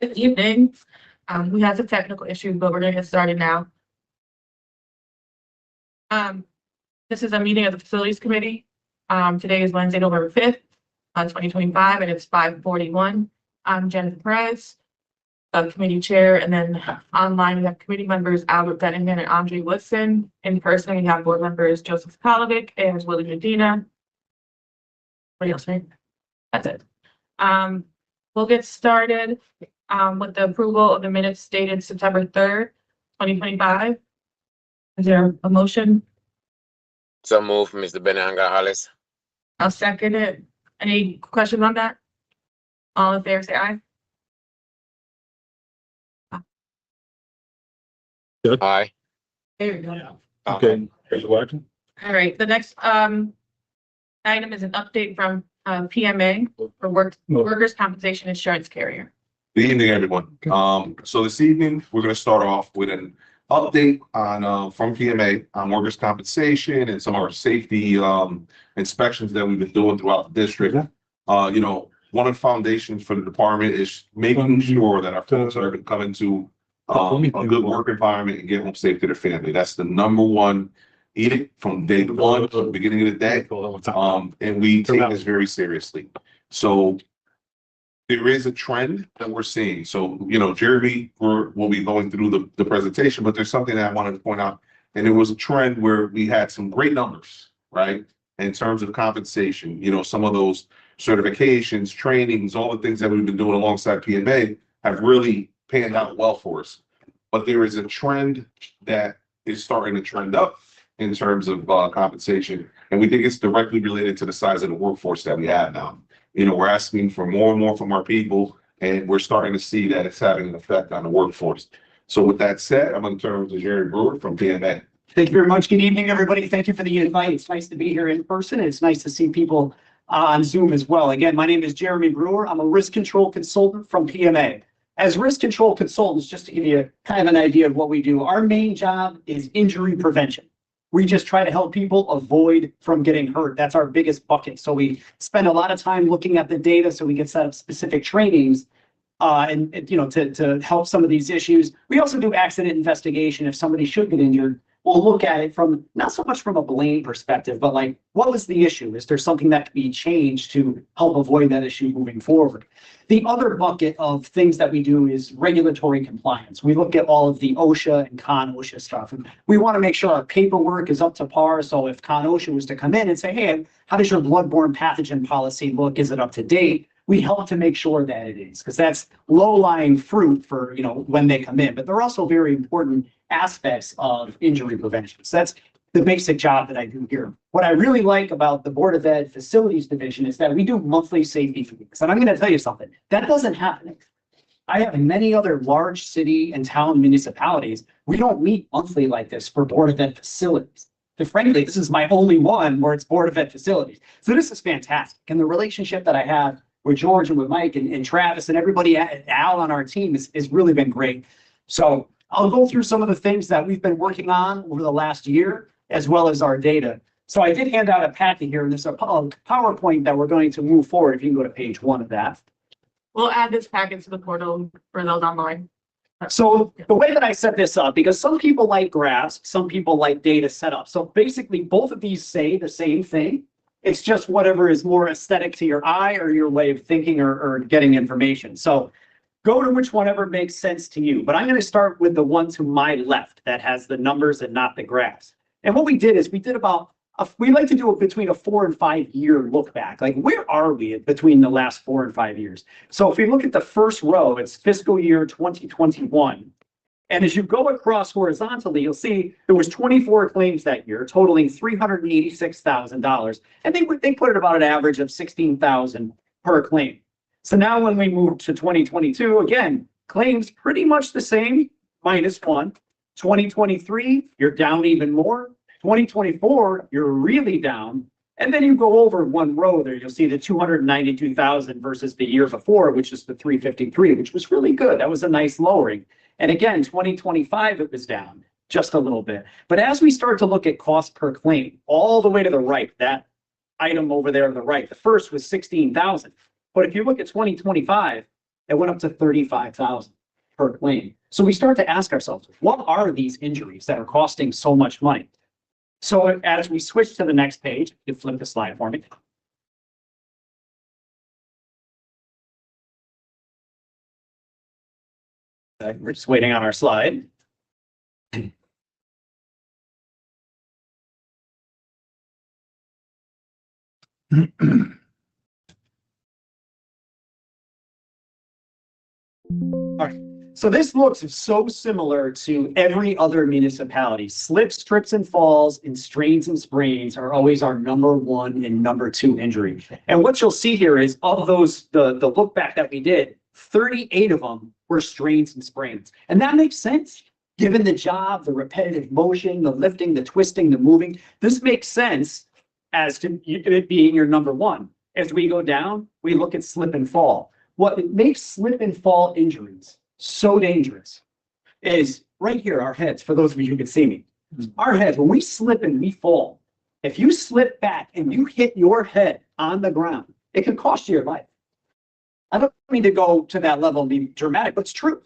Good evening. We had some technical issues, but we're gonna get started now. Um, this is a meeting of the Facilities Committee. Today is Wednesday, November 5th, 2025, and it's 5:41. I'm Jennifer Perez, Committee Chair, and then online we have committee members Albert Benningham and Andre Woodson. In person, we have board members Joseph Kalovic and Willie Medina. What else, right? That's it. We'll get started with the approval of the minutes dated September 3rd, 2025. Is there a motion? So move, Mr. Benanga Hollis. I'll second it. Any questions on that? All in favor, say aye. Aye. There we go. Okay, here's the action. All right, the next item is an update from PMA for workers' compensation insurance carrier. Good evening, everyone. So this evening, we're gonna start off with an update on from PMA on workers' compensation and some of our safety inspections that we've been doing throughout the district. One of the foundations for the department is making sure that our folks are coming to a good work environment and get home safe to their family. That's the number one edict from day one to the beginning of the day. And we take this very seriously. So there is a trend that we're seeing. So, Jeremy will be going through the presentation, but there's something that I wanted to point out. And it was a trend where we had some great numbers, right? In terms of compensation, some of those certifications, trainings, all the things that we've been doing alongside PMA have really panned out well for us. But there is a trend that is starting to trend up in terms of compensation. And we think it's directly related to the size of the workforce that we have now. We're asking for more and more from our people, and we're starting to see that it's having an effect on the workforce. So with that said, I'm going to turn to Jerry Brewer from PMA. Thank you very much. Good evening, everybody. Thank you for the invite. It's nice to be here in person. It's nice to see people on Zoom as well. Again, my name is Jeremy Brewer. I'm a risk control consultant from PMA. As risk control consultants, just to give you kind of an idea of what we do, our main job is injury prevention. We just try to help people avoid from getting hurt. That's our biggest bucket. So we spend a lot of time looking at the data so we can set up specific trainings to help some of these issues. We also do accident investigation. If somebody should get injured, we'll look at it from not so much from a blame perspective, but like, what was the issue? Is there something that can be changed to help avoid that issue moving forward? The other bucket of things that we do is regulatory compliance. We look at all of the OSHA and CON-OSHA stuff, and we want to make sure our paperwork is up to par. So if CON-OSHA was to come in and say, hey, how does your bloodborne pathogen policy look? Is it up to date? We help to make sure that it is, because that's low-lying fruit for, when they come in. But they're also very important aspects of injury prevention. So that's the basic job that I do here. What I really like about the Board of Ed Facilities Division is that we do monthly safety meetings. And I'm going to tell you something, that doesn't happen. I have many other large city and town municipalities. We don't meet monthly like this for Board of Ed Facilities. And frankly, this is my only one where it's Board of Ed Facilities. So this is fantastic. And the relationship that I have with George and with Mike and Travis and everybody out on our team has really been great. So I'll go through some of the things that we've been working on over the last year, as well as our data. So I did hand out a packet here, and there's a PowerPoint that we're going to move forward. If you can go to page 1 of that. We'll add this packet to the portal for those online. So the way that I set this up, because some people like graphs, some people like data setup. So basically both of these say the same thing. It's just whatever is more aesthetic to your eye or your way of thinking or getting information. So go to whichever makes sense to you. But I'm going to start with the one to my left that has the numbers and not the graphs. And what we did is we like to do it between a 4 and 5 year look back. Like, where are we between the last 4 and 5 years? So if we look at the first row, it's fiscal year 2021. And as you go across horizontally, you'll see there was 24 claims that year, totaling $386,000. And they put it about an average of $16,000 per claim. So now when we move to 2022, again, claims pretty much the same, -1. 2023, you're down even more. 2024, you're really down. And then you go over one row there, you'll see the 292,000 versus the year before, which is the 353, which was really good. That was a nice lowering. And again, 2025, it was down just a little bit. But as we start to look at cost per claim, all the way to the right, that item over there on the right, the first was 16,000. But if you look at 2025, It went up to 35,000 per claim. So we start to ask ourselves, what are these injuries that are costing so much money? So as we switch to the next page, you flip the slide for me. We're just waiting on our slide. All right. So this looks so similar to every other municipality. Slips, trips, and falls, and strains and sprains are always our number one and number two injury. And what you'll see here is of those, the look back that we did, 38 of them were strains and sprains. And that makes sense. Given the job, the repetitive motion, the lifting, the twisting, the moving, this makes sense as to it being your number one. As we go down, we look at slip and fall. What makes slip and fall injuries so dangerous is right here, our heads, for those of you who can see me. Our heads, when we slip and we fall, if you slip back and you hit your head on the ground, it can cost you your life. I don't mean to go to that level and be dramatic, but it's true.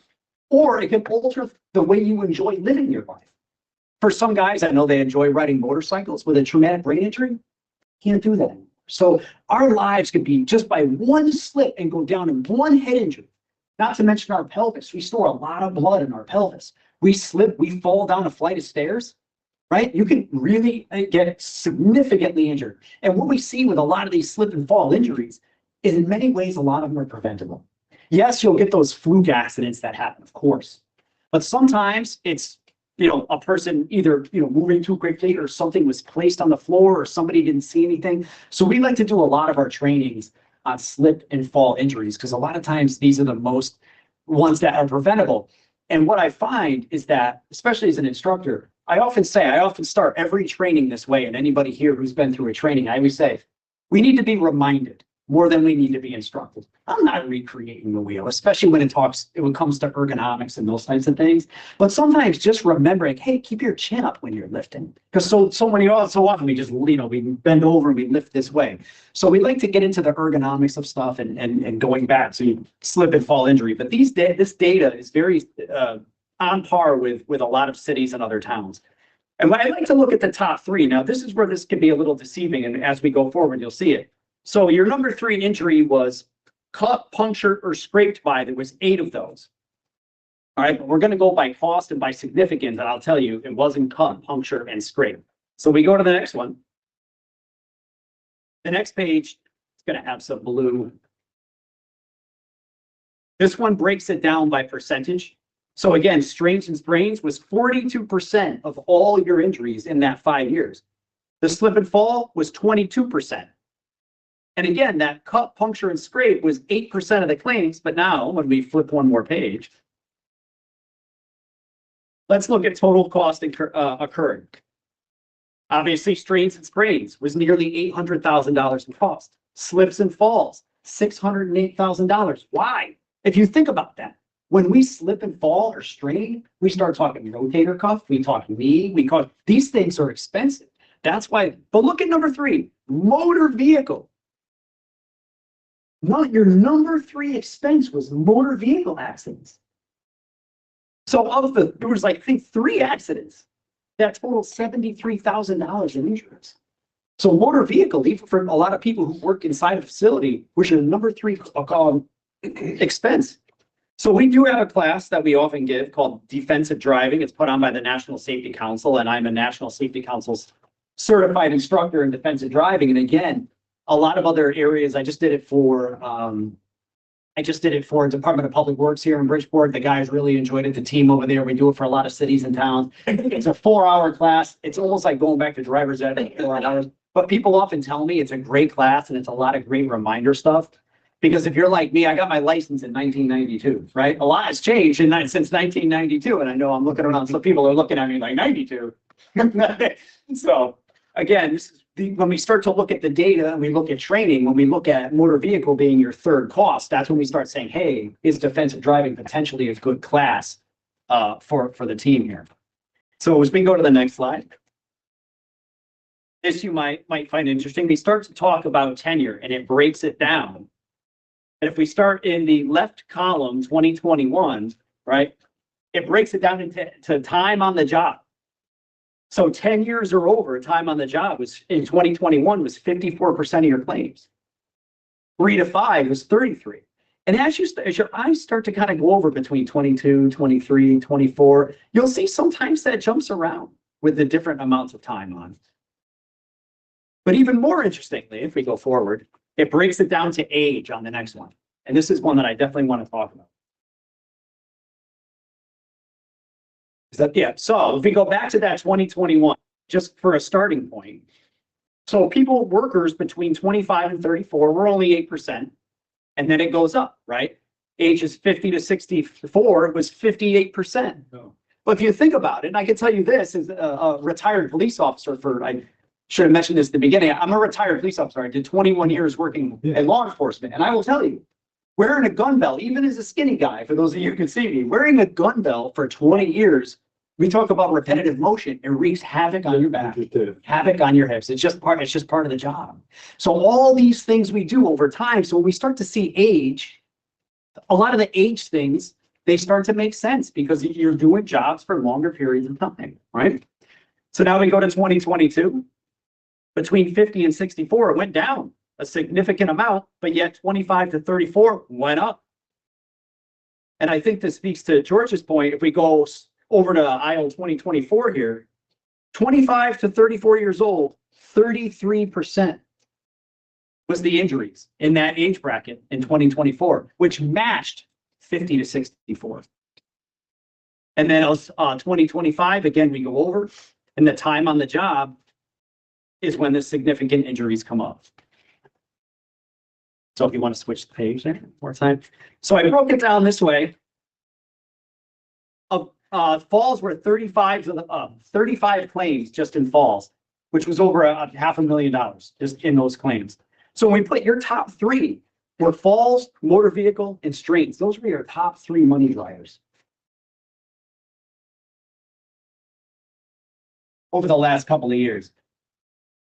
Or it can alter the way you enjoy living your life. For some guys, I know they enjoy riding motorcycles with a traumatic brain injury. Can't do that anymore. So our lives could be just by one slip and go down in one head injury. Not to mention our pelvis. We store a lot of blood in our pelvis. We slip, we fall down a flight of stairs, right? You can really get significantly injured. And what we see with a lot of these slip and fall injuries is in many ways, a lot of them are preventable. Yes, you'll get those fluke accidents that happen, of course. But sometimes it's, a person either, moving too quickly or something was placed on the floor or somebody didn't see anything. So we like to do a lot of our trainings on slip and fall injuries because a lot of times these are the most ones that are preventable. And what I find is that, especially as an instructor, I often start every training this way. And anybody here who's been through a training, I always say, we need to be reminded more than we need to be instructed. I'm not recreating the wheel, especially when it comes to ergonomics and those types of things. But sometimes just remembering, hey, keep your chin up when you're lifting. Because so often we just, we bend over and we lift this way. So we like to get into the ergonomics of stuff and going back to slip and fall injury. But this data is very on par with a lot of cities and other towns. And I like to look at the top three. Now, this is where this can be a little deceiving. And as we go forward, you'll see it. So your number three injury was cut, punctured, or scraped by. There was 8 of those. All right, but we're going to go by cost and by significance, and I'll tell you, it wasn't cut, puncture, and scrape. So we go to the next one. The next page is going to have some blue. This one breaks it down by percentage. So again, strains and sprains was 42% of all your injuries in that 5 years. The slip and fall was 22%. And again, that cut, puncture, and scrape was 8% of the claims. But now when we flip one more page, let's look at total cost occurred. Obviously, strains and sprains was nearly $800,000 in cost. Slips and falls, $608,000. Why? If you think about that, when we slip and fall or strain, we start talking rotator cuff, we talk knee, these things are expensive. That's why, but look at number 3, motor vehicle. Your number 3 expense was motor vehicle accidents. So there was I think 3 accidents that totaled $73,000 in injuries. So motor vehicle, even for a lot of people who work inside a facility, was your number 3 expense. So we do have a class that we often give called defensive driving. It's put on by the National Safety Council, and I'm a National Safety Council's certified instructor in defensive driving. And again, a lot of other areas. I just did it for Department of Public Works here in Bridgeport. The guys really enjoyed it. The team over there, we do it for a lot of cities and towns. It's a 4-hour class. It's almost like going back to driver's ed for 4 hours. But people often tell me it's a great class and it's a lot of great reminder stuff. Because if you're like me, I got my license in 1992, right? A lot has changed since 1992. And I know I'm looking around, so people are looking at me like 92. So again, this is when we start to look at the data and we look at training, when we look at motor vehicle being your 3rd cost, that's when we start saying, hey, is defensive driving potentially a good class for the team here? So as we go to the next slide, this you might find interesting. We start to talk about tenure and it breaks it down. And if we start in the left column, 2021, right, it breaks it down into time on the job. So 10 years or over, time on the job was in 2021 was 54% of your claims. 3 to 5 was 33. And as your eyes start to kind of go over between 22, 23, 24, you'll see sometimes that jumps around with the different amounts of time on. But even more interestingly, if we go forward, it breaks it down to age on the next one. And this is one that I definitely want to talk about. So if we go back to that 2021, just for a starting point. So people, workers between 25 and 34, we're only 8%. And then it goes up, right? Ages 50 to 64 was 58%. No. But if you think about it, and I can tell you this as a retired police officer I should have mentioned this at the beginning. I'm a retired police officer. I did 21 years working in law enforcement. And I will tell you, wearing a gun belt, even as a skinny guy, for those of you who can see me, wearing a gun belt for 20 years, we talk about repetitive motion. It wreaks havoc on your back, havoc on your hips. It's just part of the job. So all these things we do over time. So when we start to see age, a lot of the age things, they start to make sense because you're doing jobs for longer periods of time, right? So now we go to 2022. Between 50 and 64, it went down a significant amount, but yet 25 to 34 went up. And I think this speaks to George's point. If we go over to aisle 2024 here, 25 to 34 years old, 33% was the injuries in that age bracket in 2024, which matched 50 to 64. And then 2025, again, we go over, and the time on the job is when the significant injuries come up. So if you want to switch the page there one more time. So I broke it down this way. Falls were 35 claims just in falls, which was over $500,000 just in those claims. So when we put your top 3 were falls, motor vehicle, and strains. Those were your top 3 money drivers over the last couple of years.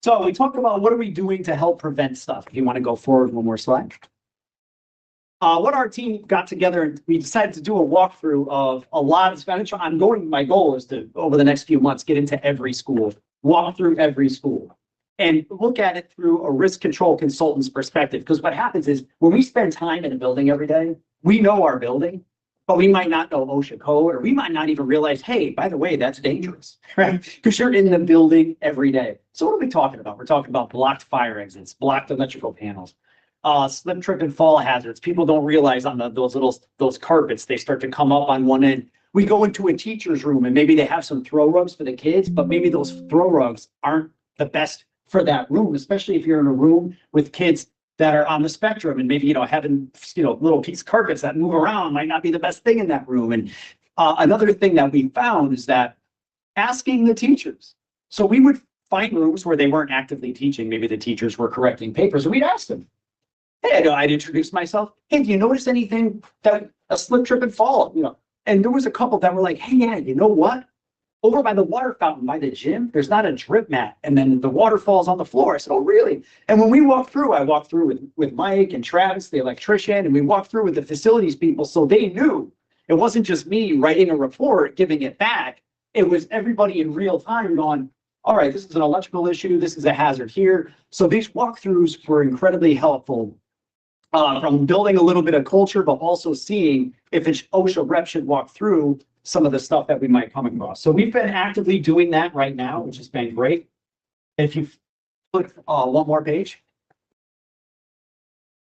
So we talked about what are we doing to help prevent stuff. If you want to go forward one more slide. What our team got together, and we decided to do a walkthrough of a lot of my goal is to, over the next few months, get into every school, walk through every school, and look at it through a risk control consultant's perspective. Because what happens is when we spend time in a building every day, we know our building, but we might not know OSHA code, or we might not even realize, hey, by the way, that's dangerous, right? Because you're in the building every day. So what are we talking about? We're talking about blocked fire exits, blocked electrical panels, slip, trip, and fall hazards. People don't realize on those carpets, they start to come up on one end. We go into a teacher's room and maybe they have some throw rugs for the kids, but maybe those throw rugs aren't the best for that room, especially if you're in a room with kids that are on the spectrum, and maybe, having, little piece of carpets that move around might not be the best thing in that room. And another thing that we found is that asking the teachers. So we would find rooms where they weren't actively teaching. Maybe the teachers were correcting papers, and we'd ask them, hey, I'd introduce myself. Hey, do you notice anything that a slip, trip, and fall? And there was a couple that were like, hey, yeah, you know what? Over by the water fountain by the gym, there's not a drip mat, and then the water falls on the floor. I said, oh, really? And when we walked through, I walked through with Mike and Travis, the electrician, and we walked through with the facilities people, so they knew it wasn't just me writing a report, giving it back. It was everybody in real time going, all right, this is an electrical issue. This is a hazard here. So these walkthroughs were incredibly helpful. From building a little bit of culture, but also seeing if an OSHA rep should walk through some of the stuff that we might come across. So we've been actively doing that right now, which has been great. If you put one more page.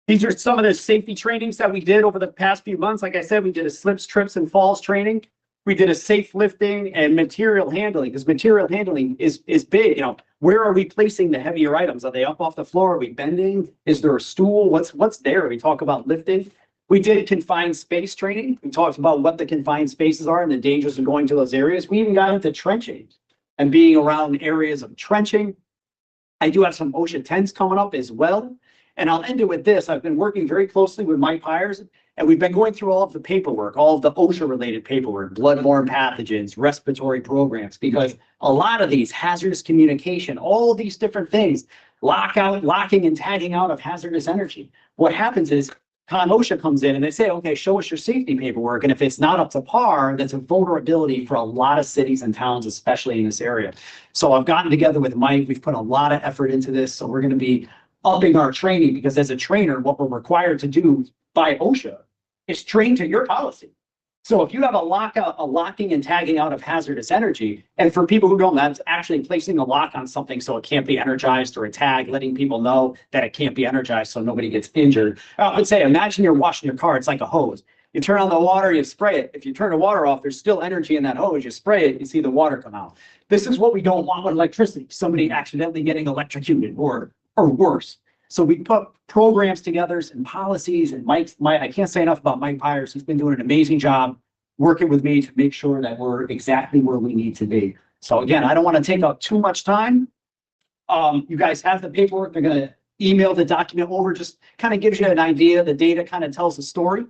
These are some of the safety trainings that we did over the past few months. Like I said, we did a slips, trips, and falls training. We did a safe lifting and material handling, because material handling is big. Where are we placing the heavier items? Are they up off the floor? Are we bending? Is there a stool? What's there? We talk about lifting. We did confined space training. We talked about what the confined spaces are and the dangers of going to those areas. We even got into trenching and being around areas of trenching. I do have some OSHA 10s coming up as well. And I'll end it with this. I've been working very closely with Mike Pyers, and we've been going through all of the paperwork, all of the OSHA related paperwork, bloodborne pathogens, respiratory programs, because a lot of these hazardous communication, all of these different things, locking and tagging out of hazardous energy. What happens is OSHA comes in and they say, okay, show us your safety paperwork. And if it's not up to par, that's a vulnerability for a lot of cities and towns, especially in this area. So I've gotten together with Mike. We've put a lot of effort into this. So we're going to be upping our training because as a trainer, what we're required to do by OSHA is train to your policy. So if you have a locking and tagging out of hazardous energy, and for people who don't, that's actually placing a lock on something so it can't be energized, or a tag, letting people know that it can't be energized so nobody gets injured. I would say, imagine you're washing your car, it's like a hose. You turn on the water, you spray it. If you turn the water off, there's still energy in that hose. You spray it, you see the water come out. This is what we don't want with electricity, somebody accidentally getting electrocuted or worse. So we put programs together and policies, and Mike, I can't say enough about Mike Pyers. He's been doing an amazing job working with me to make sure that we're exactly where we need to be. So again, I don't want to take up too much time. You guys have the paperwork. They're going to email the document over, just kind of gives you an idea. The data kind of tells the story.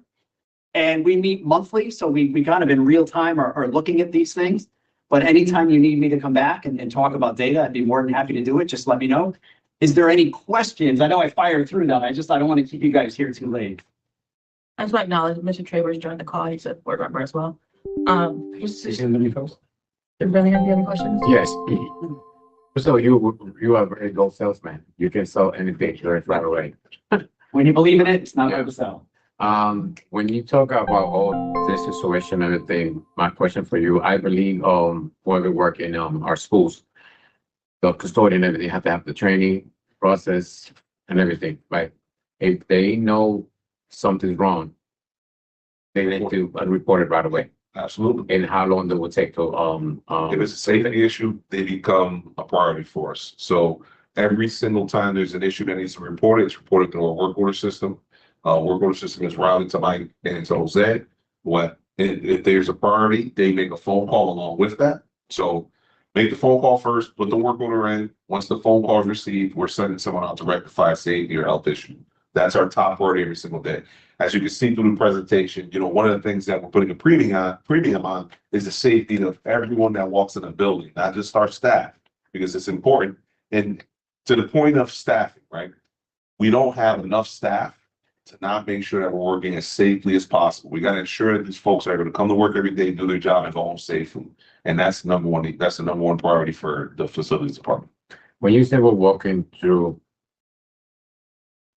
And we meet monthly, so we kind of in real time are looking at these things. But anytime you need me to come back and talk about data, I'd be more than happy to do it. Just let me know. Is there any questions? I know I fired through them. I don't want to keep you guys here too late. I just want to acknowledge Mr. Travers joined the call. He's a board member as well. Is there really any questions? Yes. So you are a very good salesman. You can sell anything right away. When you believe in it, it's not hard to sell. When you talk about all this situation and everything, my question for you, I believe when we work in our schools, the custodian and everything have to have the training process and everything, right? If they know something's wrong, they need to report it right away. Absolutely. And how long it will take to If it's a safety issue, they become a priority for us. So every single time there's an issue that needs to be reported, it's reported through our work order system. Work order system is routed to Mike and to Jose. If there's a priority, they make a phone call along with that. So make the phone call first, put the work order in. Once the phone call is received, we're sending someone out to rectify a safety or health issue. That's our top priority every single day. As you can see through the presentation, one of the things that we're putting a premium on is the safety of everyone that walks in the building, not just our staff, because it's important. And to the point of staffing, right? We don't have enough staff to not make sure that we're working as safely as possible. We got to ensure that these folks are going to come to work every day, do their job, and go home safely. And that's the number one priority for the facilities department. when you say we're walking through,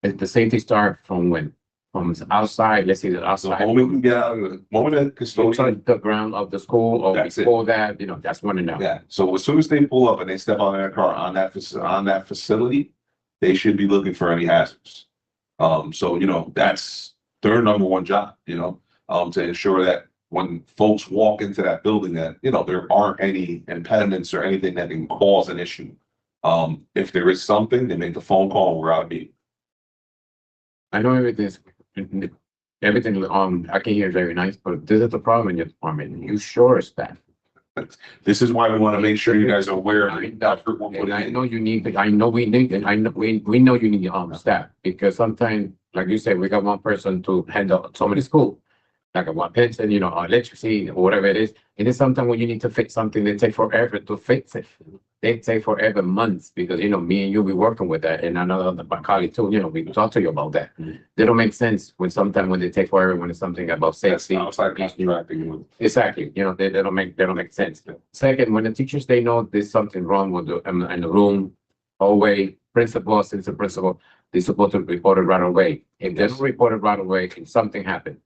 the safety start from when? From outside, let's say the So outside. the moment we get out, the moment that custodian, Outside the ground of the school or That's it. before that, that's when to know. yeah, so as soon as they pull up and they step out of their car on that facility, they should be looking for any hazards. So that's their number one job, to ensure that when folks walk into that building that, there aren't any impediments or anything that can cause an issue. If there is something, they make the phone call and we're out meeting. I know everything's, I can hear very nice, but this is the problem in your department. You short staff. This is why we want to make sure you guys are aware of And that group we're putting I in. know you need, I know we need, and I know, we know you need staff, because sometimes, like you said, we got one person to handle so many school. Like one person, electricity or whatever it is. And then sometimes when you need to fix something, they take forever to fix it. They take forever, months, because, me and you, we working with that. And another my colleague too, we talk to you about that. They don't make sense when they take forever when it's something about That's safety. outside contracting. Exactly, they don't make sense. Second, when the teachers, they know there's something wrong with in the room, hallway, principal, assistant principal, they're supposed to report it right away. If they don't report it right away, and something happened.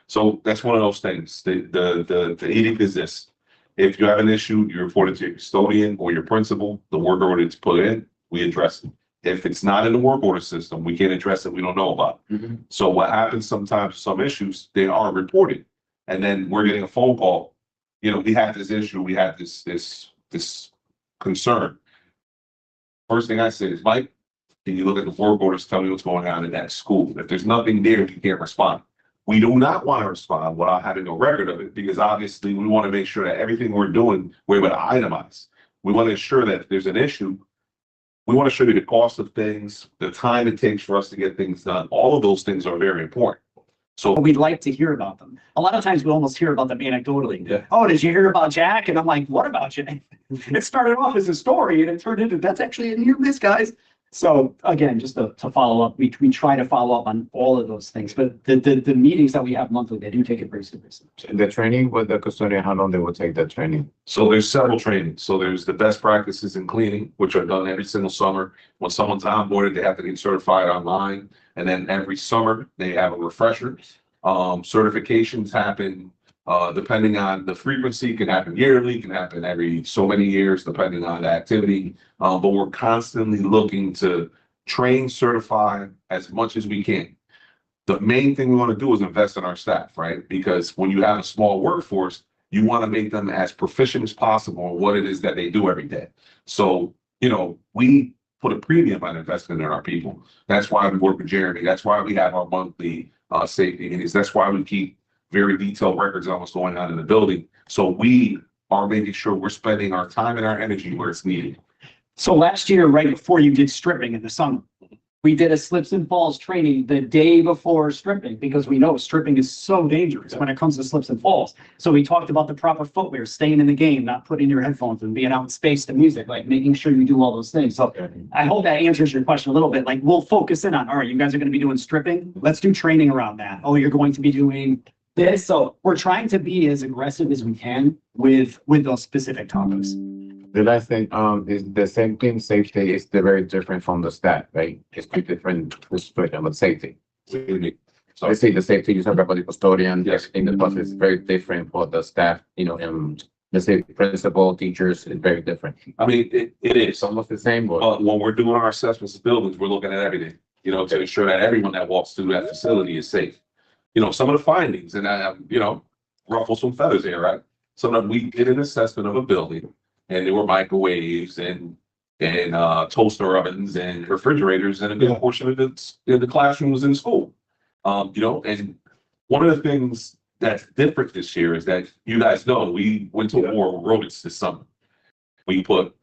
So that's one of those things. The edict is this. If you have an issue, you report it to your custodian or your principal, the work order is put in, we address it. If it's not in the work order system, we can't address it, we don't know about it. So what happens sometimes, some issues, they are reported. And then we're getting a phone call, we have this issue, we have this concern. First thing I say is, Mike, can you look at the work orders, tell me what's going on in that school? If there's nothing there, you can't respond. We do not want to respond without having a record of it, because obviously we want to make sure that everything we're doing, we're able to itemize. We want to ensure that if there's an issue, we want to show you the cost of things, the time it takes for us to get things done. All of those things are very important. So We'd like to hear about them. A lot of times we almost hear about them anecdotally. Yeah. Oh, did you hear about Jack? And I'm like, what about Jack? It started off as a story and it turned into, that's actually a near miss, guys. So again, just to follow up, we try to follow up on all of those things, but the meetings that we have monthly, they do take it very seriously. The training with the custodian, how long they will take the training? So there's several trainings. So there's the best practices in cleaning, which are done every single summer. When someone's onboarded, they have to get certified online. And then every summer they have a refresher. Certifications happen, depending on the frequency, can happen yearly, can happen every so many years, depending on the activity. But we're constantly looking to train, certify as much as we can. The main thing we want to do is invest in our staff, right? Because when you have a small workforce, you want to make them as proficient as possible in what it is that they do every day. So, we put a premium on investing in our people. That's why we work with Jeremy. That's why we have our monthly safety meetings. That's why we keep very detailed records on what's going on in the building. So we are making sure we're spending our time and our energy where it's needed. So last year, right before you did stripping in the summer, we did a slips and falls training the day before stripping because we know stripping is so dangerous when it comes to slips and falls. So we talked about the proper footwear, staying in the game, not putting your headphones and being out in space to music, like making sure you do all those things. So I hope that answers your question a little bit. Like we'll focus in on, all right, you guys are going to be doing stripping. Let's do training around that. Oh, you're going to be doing this. So we're trying to be as aggressive as we can with those specific topics. The last thing, is the same thing, safety is very different from the staff, right? It's two different situation with safety. So Let's say the safety, you talk about the custodian, Yes. in the process is very different for the staff, let's say principal, teachers, is very different. I mean, it It's is. almost the same, but When we're doing our assessments of buildings, we're looking at everything, to ensure that everyone that walks through that facility is safe. Some of the findings, and I, ruffle some feathers here, right? Some of we did an assessment of a building and there were microwaves and toaster ovens and refrigerators and a good portion of it in the classroom was in school. And one of the things that's different this year is that you guys know we went to war with rodents this summer. We put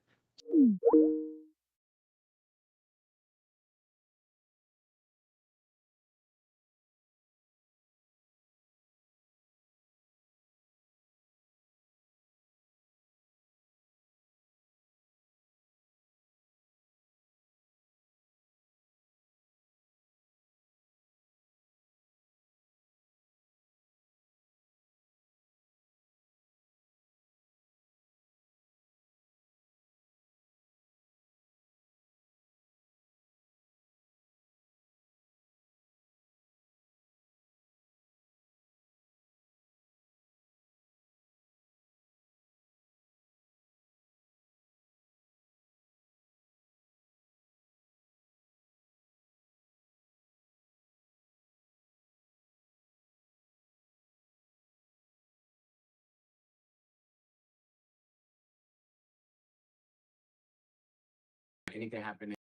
anything happening.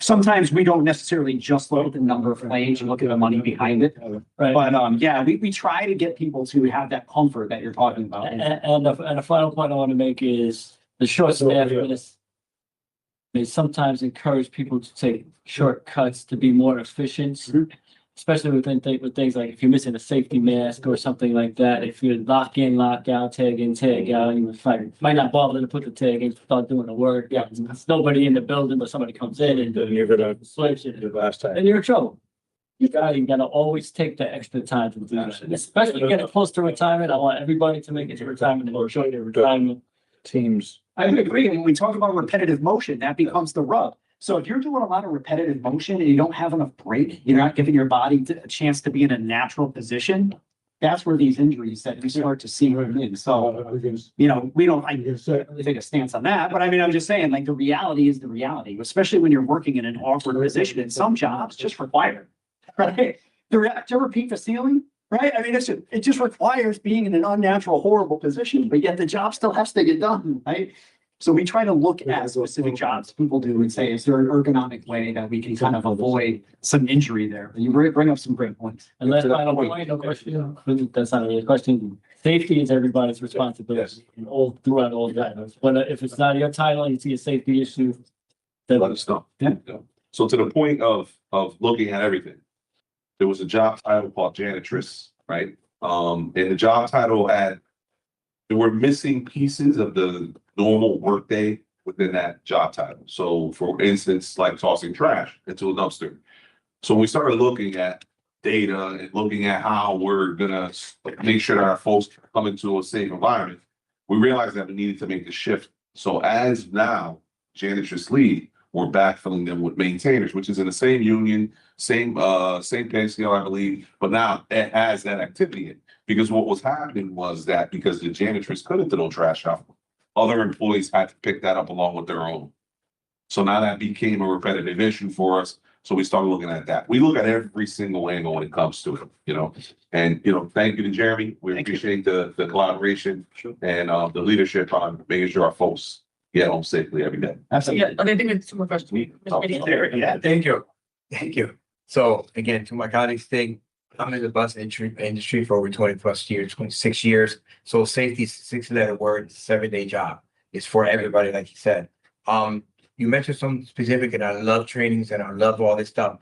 sometimes we don't necessarily just look at the number of claims and look at the money behind it. Right. But, yeah, we try to get people to have that comfort that you're talking about. And the final point I want to make is the short staff minutes may sometimes encourage people to take shortcuts to be more efficient. Mhm. Especially with things like if you're missing a safety mask or something like that, if you lock in, lock out, tag in, tag out, you might not bother to put the tag in, start doing the work. Yeah, it's nobody in the building, but somebody comes in and Then you're gonna swipes it, do last time. and you're in trouble. You gotta always take the extra time to do that, and especially getting close to retirement. I want everybody to make it to retirement and enjoy their retirement. Teams. I agree. When we talk about repetitive motion, that becomes the rub. So if you're doing a lot of repetitive motion and you don't have enough break, you're not giving your body a chance to be in a natural position. That's where these injuries that we start to see come in. So, we don't, I really take a stance on that, but I mean, I'm just saying, like, the reality is the reality, especially when you're working in an awkward position. And some jobs just require, right? To repeat the ceiling, right? I mean, it just requires being in an unnatural, horrible position, but yet the job still has to get done, right? So we try to look at specific jobs people do and say, is there an ergonomic way that we can kind of avoid some injury there? You bring up some great points. And last final point, no question, that's not really a question. Safety is everybody's responsibility throughout all that. But if it's not your title, and you see a safety issue. then Let us know. Yeah. So to the point of looking at everything, there was a job title called janitress, right? And the job title there were missing pieces of the normal workday within that job title. So for instance, like tossing trash into a dumpster. So we started looking at data and looking at how we're gonna make sure that our folks come into a safe environment. We realized that we needed to make the shift. So as now, janitress lead, we're backfilling them with maintainers, which is in the same union, same pay scale, I believe, but now it has that activity in. Because what was happening was that because the janitress couldn't throw trash out, other employees had to pick that up along with their own. So now that became a repetitive issue for us. So we started looking at that. We look at every single angle when it comes to it, and, thank you to Jeremy. We Thank you. appreciate the collaboration and the leadership on making sure our folks get home safely every day. Yeah, I think it's two more questions. Oh, Yeah, thank you. Thank you. So again, to my colleagues thing, I'm in the bus industry for over 20+ years, 26 years. So safety is a 6-letter word, 7-day job. It's for everybody, like you said. You mentioned some specific, and I love trainings and I love all this stuff.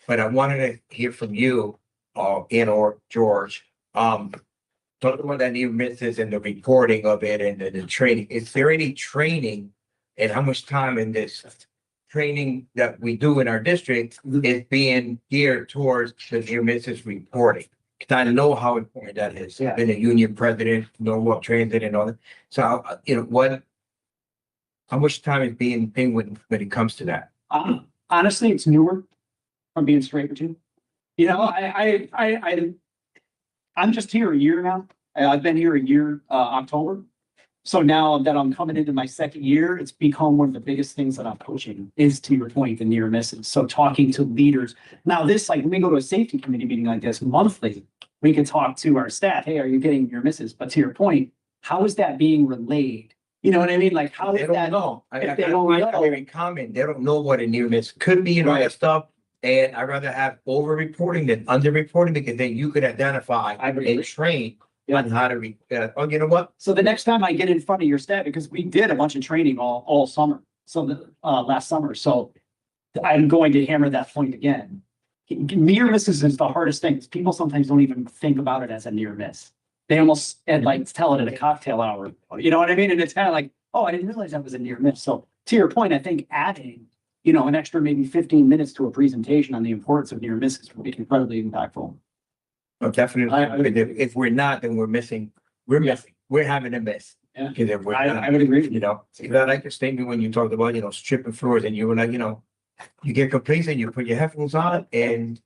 But I wanted to hear from you, or George. Talk about that near misses and the reporting of it and the training. Is there any training and how much time in this training that we do in our district is being geared towards the near misses reporting? Because I know how important that is. Yeah. Been a union president, know what transit and all that. So, how much time is being when it comes to that? Honestly, it's newer. I'm being straight with you. I'm just here a year now. I've been here a year, October. So now that I'm coming into my second year, it's become one of the biggest things that I'm coaching is, to your point, the near misses. So talking to leaders. Now this, like, when we go to a safety committee meeting like this monthly, we can talk to our staff. Hey, are you getting near misses? But to your point, how is that being relayed? You know what I mean? Like, how They is don't that? know. if they don't know. Very common. They don't know what a near miss could be and all that stuff. And I'd rather have over reporting than under reporting, because then you could identify I agree. and train Yeah. on how to you know what? So the next time I get in front of your staff, because we did a bunch of training all summer, last summer, so I'm going to hammer that point again. Near misses is the hardest thing. People sometimes don't even think about it as a near miss. They almost tell it at a cocktail hour. You know what I mean? And it's kind of like, oh, I didn't realize that was a near miss. So to your point, I think adding, an extra maybe 15 minutes to a presentation on the importance of near misses would be incredibly impactful. Oh, definitely. If we're not, then we're missing. We're Yeah. missing. We're having a miss. Yeah. Because if we're I not, would agree with you. I like your statement when you talked about, stripping floors, and you were like, you get complacent, you put your headphones on, and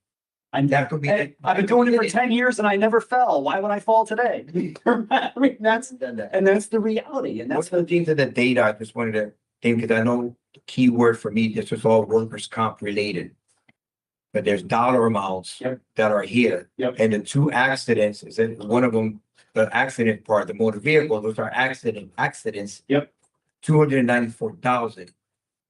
that could be. Hey, I've been doing it for 10 years and I never fell. Why would I fall today? I mean, that's the reality, and What's that's the things of the data? I just wanted to think, because I know the key word for me, this was all workers' comp related. But there's dollar amounts Yep. that are here. Yep. And the 2 accidents, is that one of them, the accident part, the motor vehicle, those are accidents. Yep. 294,000.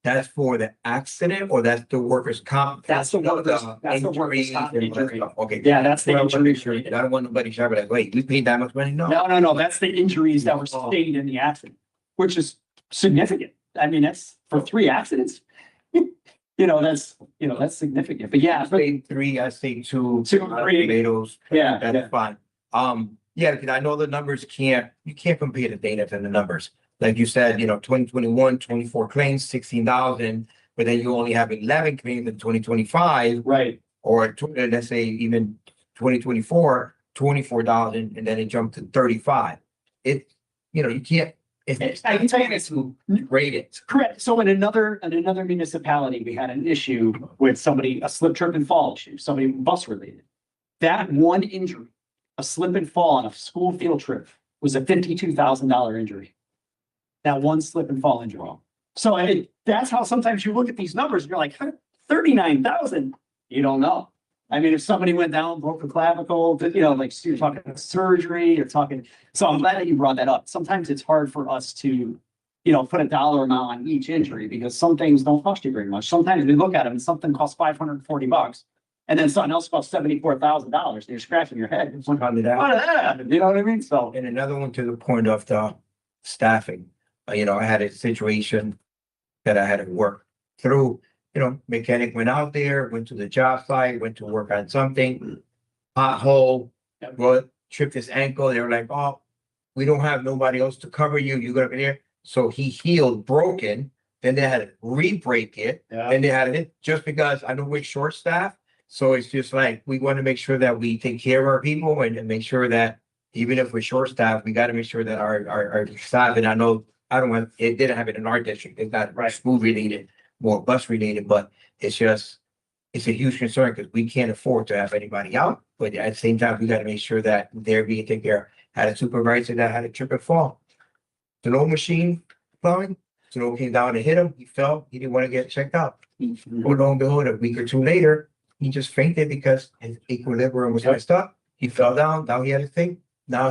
that's for the accident or that's the workers' comp? That's the workers' injuries comp and all that injury. stuff. Okay. Yeah, that's the Well, I wanna make injury. sure- I don't want nobody to be like, wait, we paid that much money? No. No, that's the injuries that were sustained in the accident, which is significant. I mean, that's for 3 accidents. That's significant, but yeah, I say 3, I say 2. 2, 3. Tomatoes, yeah, that's fine. Yeah, because I know the numbers you can't compare the data to the numbers. Like you said, 2021, 24 claims, 16,000, but then you only have 11 claims in 2025, right. or let's say even 2024, 24,000, and then it jumped to 35. You can't. I can tell you this. Rate it. Correct. So in another municipality, we had an issue with somebody, a slip, trip and fall issue, somebody bus related. That one injury, a slip and fall on a school field trip, was a $52,000 injury. That one slip and fall injury. So that's how sometimes you look at these numbers and you're like, 39,000. You don't know. I mean, if somebody went down, broke a clavicle, like you're talking surgery, you're talking. So I'm glad that you brought that up. Sometimes it's hard for us to, put a dollar amount on each injury because some things don't cost you very much. Sometimes we look at them and something costs $540 and then something else costs $74,000 and you're scratching your head. What Pound it out. did that happen? You know what I mean? So. And another one to the point of the staffing. I had a situation that I had to work through. Mechanic went out there, went to the job site, went to work on something, pothole, tripped his ankle. They were like, oh, we don't have nobody else to cover you. You're gonna be there. So he healed broken. Then they had to re-break it. Yeah. And they had it just because I know we're short staffed. So it's just like we want to make sure that we take care of our people and make sure that even if we're short staffed, we got to make sure that our staff, and I know it didn't have it in our district. It's not school related, more bus related, but it's a huge concern because we can't afford to have anybody out. But at the same time, we got to make sure that they're being taken care of. Had a supervisor that had a trip and fall. Snow machine plowing, snow came down and hit him. He fell. He didn't want to get checked out. Well, lo and behold, a week or 2 later, he just fainted because his equilibrium was messed up. He fell down. Now he had a thing. Now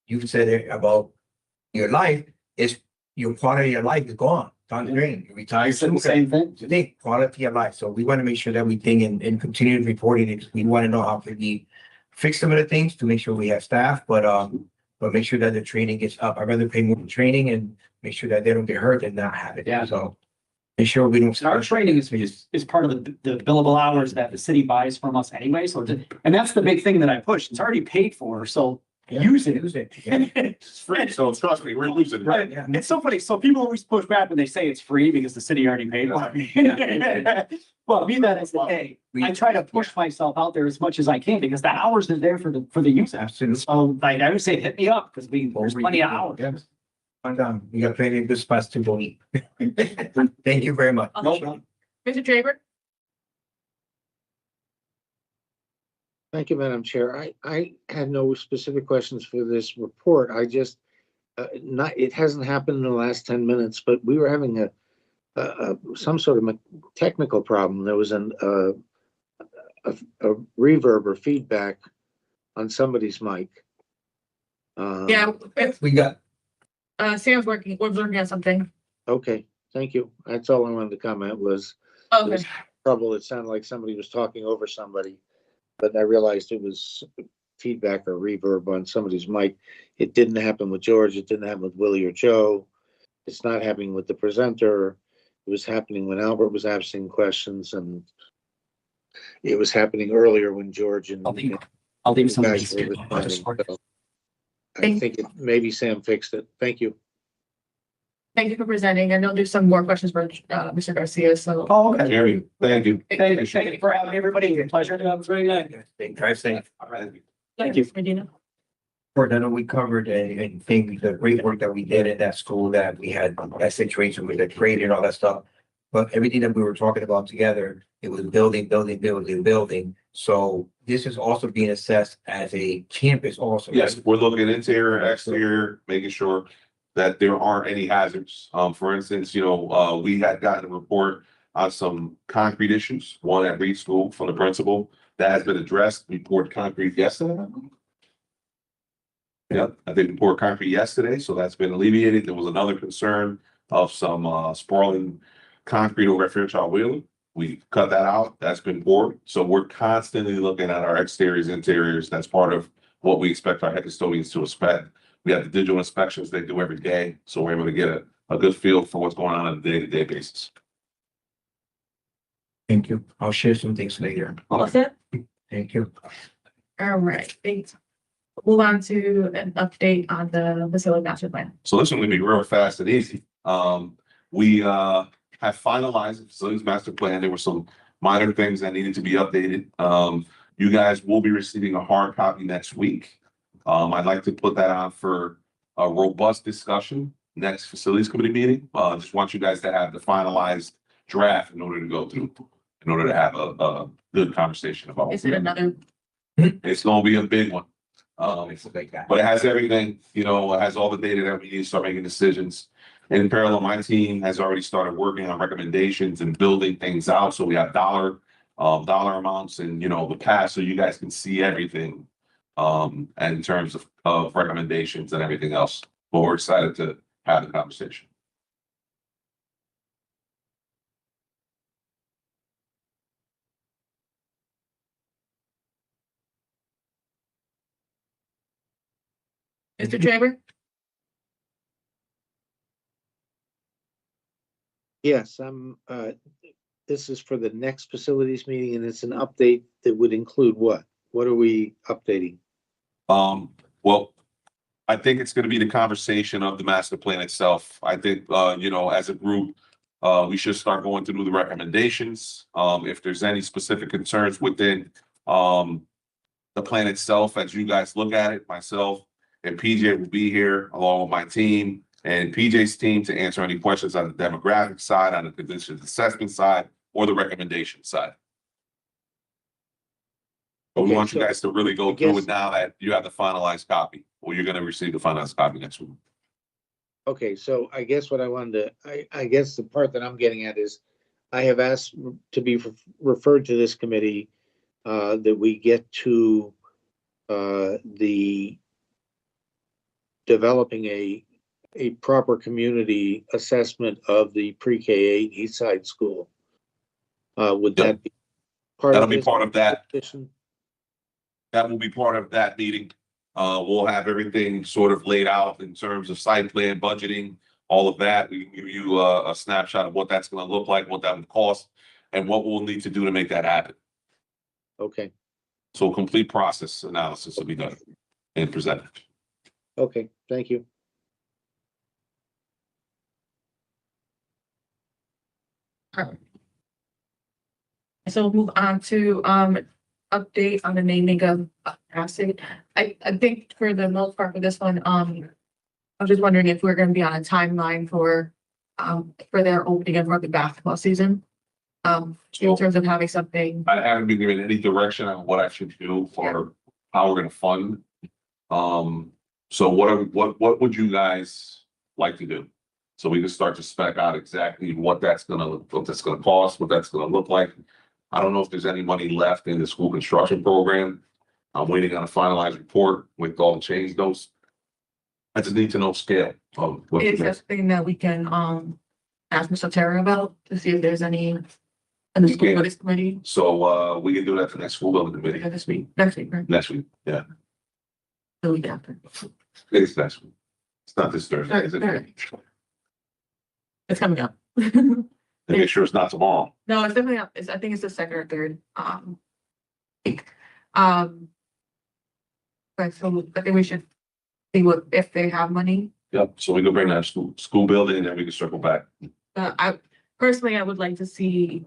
you said it about your life is your quality of life is gone. Down the drain. You retire. You said the same thing. Today, quality of life. So we want to make sure that we think and continue reporting it. We want to know how can we fix some of the things to make sure we have staff, but make sure that the training gets up. I'd rather pay more for training and make sure that they don't get hurt than not have it. Yeah. So make sure we don't. And our training is part of the billable hours that the city buys from us anyway. So, and that's the big thing that I push. It's already paid for. So use it. Use it. Yeah. It's free, so trust me, we're losing it. Right. Yeah. It's so funny. So people always push back when they say it's free because the city already paid for it. Well, be that as it may, I try to push myself out there as much as I can because the hours are there for the user. Absolutely. So like I would say, hit me up because there's plenty of hours. Yes. And we got plenty of good spots to go eat. Thank you very much. No problem. Mr. Draper? Thank you, Madam Chair. I had no specific questions for this report. I just, it hasn't happened in the last 10 minutes, but we were having some sort of technical problem. There was a reverb or feedback on somebody's mic. Yeah, We got, Sam's we're working on something. Okay, thank you. That's all I wanted to comment was Okay, trouble. It sounded like somebody was talking over somebody, but I realized it was feedback or reverb on somebody's mic. It didn't happen with George. It didn't happen with Willie or Joe. It's not happening with the presenter. It was happening when Albert was asking questions, and it was happening earlier when George and I'll leave some. guys were responding. So I think maybe Sam fixed it. Thank you. thank you for presenting. I know there's some more questions for Mr. Garcia, so. Oh, okay. Jeremy, thank you. Thank you for having everybody. A pleasure. Have a great night. drive safe. Thank you. Medina. I know we covered and think the great work that we did in that school, that we had that situation with the grade and all that stuff. But everything that we were talking about together, it was building. So this is also being assessed as a campus also. Yes, we're looking interior, exterior, making sure that there aren't any hazards. For instance, we had gotten a report on some concrete issues, one at Reed School from the principal. That has been addressed. We poured concrete yesterday. Yeah, I think we poured concrete yesterday, so that's been alleviated. There was another concern of some sprawling concrete over at Fairchild Wheeler. We cut that out. That's been poured. So we're constantly looking at our exteriors, interiors. That's part of what we expect our head custodians to inspect. We have the digital inspections they do every day. So we're able to get a good feel for what's going on a day-to-day basis. Thank you. I'll share some things later. All set? Thank you. All right, thanks. Move on to an update on the facility master plan. So this one will be real fast and easy. We have finalized the facilities master plan. There were some minor things that needed to be updated. You guys will be receiving a hard copy next week. I'd like to put that on for a robust discussion next facilities committee meeting. Just want you guys to have the finalized draft in order to go through, in order to have a good conversation about. Is it another, It's gonna be a big one. It's like that. But it has everything, you know, it has all the data that we need to start making decisions. In parallel, my team has already started working on recommendations and building things out. So we have dollar amounts and, you know, the past, so you guys can see everything. And in terms of recommendations and everything else, but we're excited to have the conversation. Mr. Chamber? Yes, this is for the next facilities meeting and it's an update that would include what? What are we updating? Well, I think it's gonna be the conversation of the master plan itself. I think, you know, as a group, we should start going through the recommendations. If there's any specific concerns within, the plan itself, as you guys look at it, myself and PJ will be here along with my team and PJ's team to answer any questions on the demographic side, on the conditions assessment side, or the recommendation side. But we Okay, want you so guys to really go I through guess- it now that you have the finalized copy, or you're gonna receive the finalized copy next week. Okay, so I guess what I wanted to, I guess the part that I'm getting at is I have asked to be referred to this committee, that we get to, the developing a proper community assessment of the pre-K-8 East Side School. Would Yep. that be part That'll of be this part of that. petition? That will be part of that meeting. We'll have everything sort of laid out in terms of site plan, budgeting, all of that. We can give you a snapshot of what that's gonna look like, what that would cost, and what we'll need to do to make that happen. Okay, So a complete process analysis will be done and presented. okay, thank you. So we'll move on to, update on the naming of acid. I think for the most part for this one, I was just wondering if we're gonna be on a timeline for their opening of rugby basketball season. In terms of having something, I haven't been given any direction on what I should do or how we're gonna fund. So what would you guys like to do? So we can start to spec out exactly what that's gonna cost, what that's gonna look like. I don't know if there's any money left in the school construction program. I'm waiting on a finalized report with all the change notes. I just need to know scale of what you is guys. something that we can ask Mr. Terra about to see if there's any in the We school can. buildings committee So we can do that for next school building committee this week, next week, right? next week. Yeah, The week after. it's next week. It's not this Thursday, is it? Thursday. It's coming up. And make sure it's not tomorrow. No, it's definitely not. I think it's the second or third, week. But so I think we should see what, if they have money. Yep, so we can bring that school building and then we can circle back. I personally, I would like to see,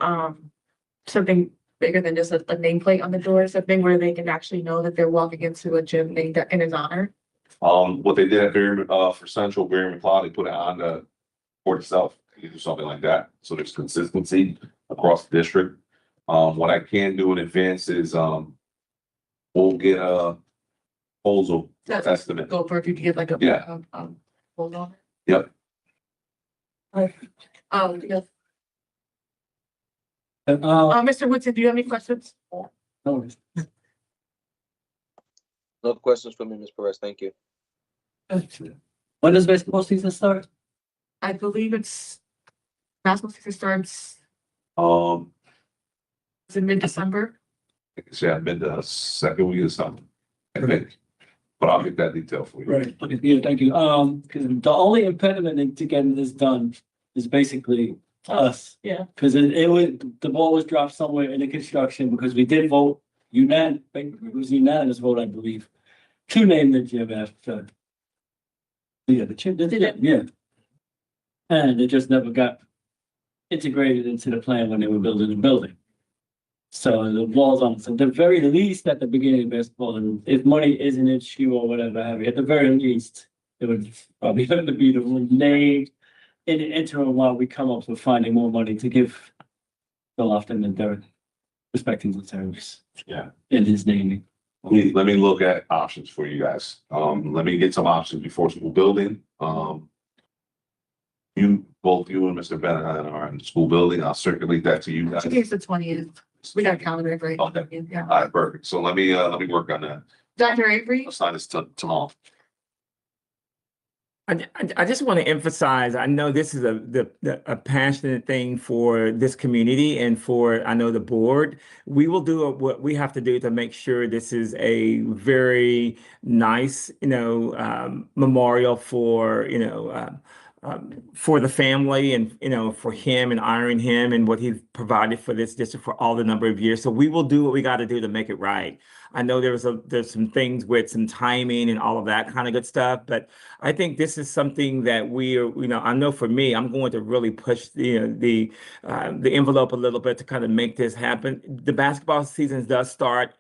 something bigger than just a nameplate on the door, something where they can actually know that they're walking into a gym named in his honor. What they did at for Central, Barry McLeod, they put it on the court itself. You do something like that, so there's consistency across the district. What I can do in advance is, we'll get a proposal That's estimate. go for if you could get like a. Yeah. Hold on. Yep. Yeah. Mr. Woodson, do you have any questions? No. No questions from me, Ms. Perez. Thank you. When does baseball season start? I believe it's basketball season starts Um, in mid-December. say mid the second week or something, I think. But I'll get that detail for you. Right, okay, yeah, thank you. Because the only impediment to getting this done is basically us. Yeah. Because the ball was dropped somewhere in the construction because we did vote it was unanimous vote, I believe, to name the gym after. Yeah, yeah. And it just never got integrated into the plan when they were building the building. So the ball's on, so at the very least, at the beginning of basketball, and if money is an issue or whatever, have you, at the very least, it would probably have to be the name in the interim while we come up with finding more money to give Bill Lofton and their respective service. Yeah. In his naming. Let me look at options for you guys. Let me get some options before school building. Both you and Mr. Bennett are in the school building. I'll circulate that to you guys. In case the 20th, we got a calendar, right? Okay. Yeah. All right, perfect. So let me work on that. Dr. Avery? I'll sign this tomorrow. I just want to emphasize, I know this is a passionate thing for this community and for, I know, the board. We will do what we have to do to make sure this is a very nice, memorial for, for the family and, for him and honoring him and what he's provided for this district for all the number of years. So we will do what we got to do to make it right. I know there's some things with some timing and all of that kind of good stuff, but I think this is something that we are, I know for me, I'm going to really push the envelope a little bit to kind of make this happen. The basketball season does start,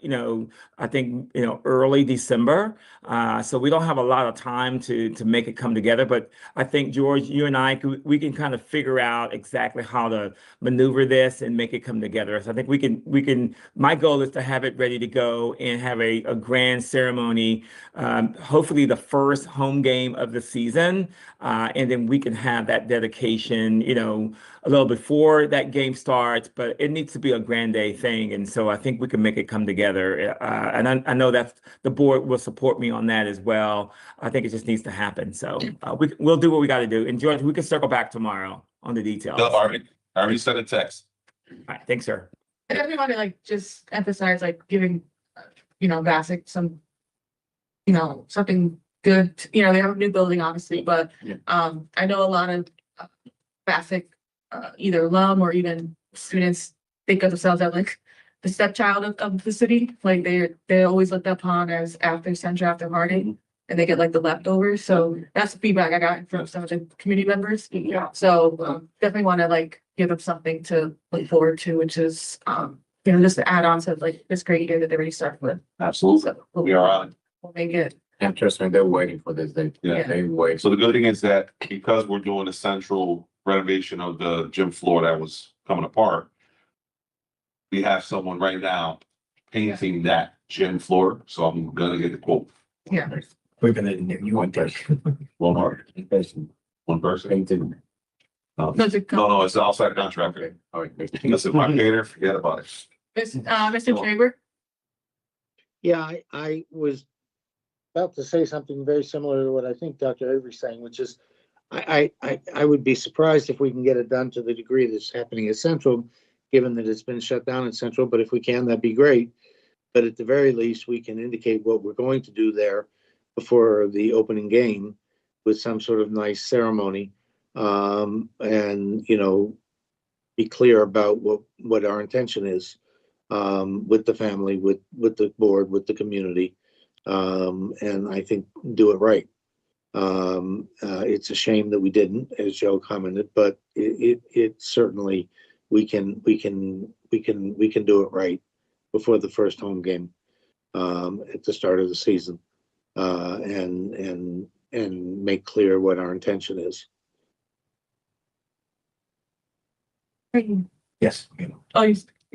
I think, early December. So we don't have a lot of time to make it come together, but I think, George, you and I, we can kind of figure out exactly how to maneuver this and make it come together. So I think we can, my goal is to have it ready to go and have a grand ceremony, hopefully the first home game of the season. And then we can have that dedication, a little before that game starts, but it needs to be a grand day thing. And so I think we can make it come together. And I know that the board will support me on that as well. I think it just needs to happen. So we'll do what we got to do. And George, we can circle back tomorrow on the details. No, All I already sent a text. right, thanks, sir. And I want to just emphasize giving, Bassick some, something good. They have a new building, obviously, but Yeah. I know a lot of Bassick, either alum or even students think of themselves as the stepchild of the city. They're always looked upon as after Central, after Harding, and they get the leftovers. So that's the feedback I got from some of the community members. Yeah. So definitely want to give them something to look forward to, which is just to add on to this great year that they already started with. Absolutely. So We are on. we'll make it. And trust me, they're waiting for this day. Yeah. They wait. So the good thing is that because we're doing a central renovation of the gym floor that was coming apart, we have someone right now painting that gym floor. So I'm gonna get the quote. Yeah. We're gonna, you want that. Walmart, In person, one person. painted. No, No, to come. no, it's the outside contractor. All right. Listen, my painter, forget about it. Mr. Traber? Yeah, I was about to say something very similar to what I think Dr. Avery's saying, which is I would be surprised if we can get it done to the degree that's happening at Central, given that it's been shut down at Central, but if we can, that'd be great. But at the very least, we can indicate what we're going to do there before the opening game with some sort of nice ceremony. And, be clear about what our intention is with the family, with the board, with the community. And I think do it right. It's a shame that we didn't, as Joe commented, but it certainly, we can do it right before the first home game at the start of the season. And make clear what our intention is. Yes. Oh,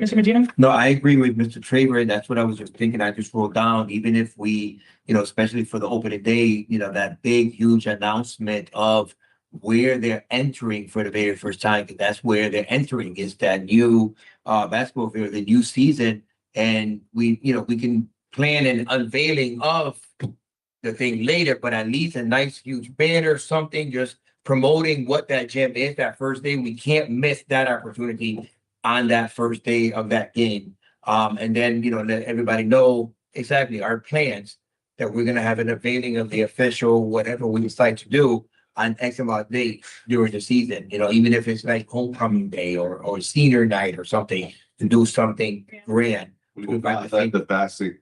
Mr. Medina? No, I agree with Mr. Traver. That's what I was just thinking. I just wrote down, even if we, especially for the opening day, that big, huge announcement of where they're entering for the very first time, because that's where they're entering, is that new basketball field, the new season. And we can plan an unveiling of the thing later, but at least a nice huge banner, something just promoting what that gym is that first day. We can't miss that opportunity on that first day of that game. And then, let everybody know exactly our plans that we're gonna have an unveiling of the official, whatever we decide to do on X amount of days during the season, even if it's like homecoming day or senior night or something, to do something grand. We will not let the basic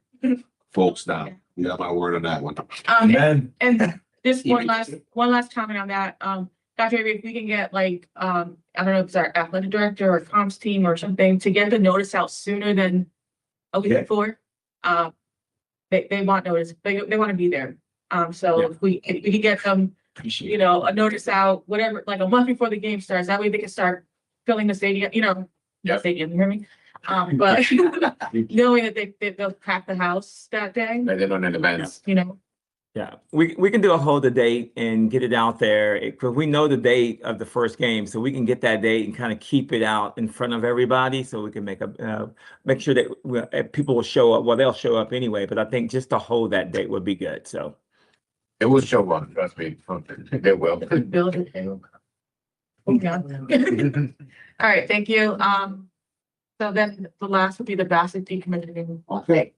folks down. You got my word on that one. And And just one last comment on that, Dr. Avery, if we can get like, I don't know if it's our athletic director or comms team or something to get the notice out sooner than a week Yeah. before. They want notice, they want to be there. So if we could get them, a notice out, whatever, like a month before the game starts, that way they can start filling the stadium, Yeah. stadium, you hear me? But knowing that they'll pack the house that day, But they don't in advance. Yeah, we can do a hold the date and get it out there because we know the date of the first game, so we can get that date and kind of keep it out in front of everybody, so we can make sure that people will show up. Well, they'll show up anyway, but I think just to hold that date would be good. So It will show up, trust me. They will. build it. Moving on. All right, thank you. So then the last would be the Bassett decommissioning. Okay.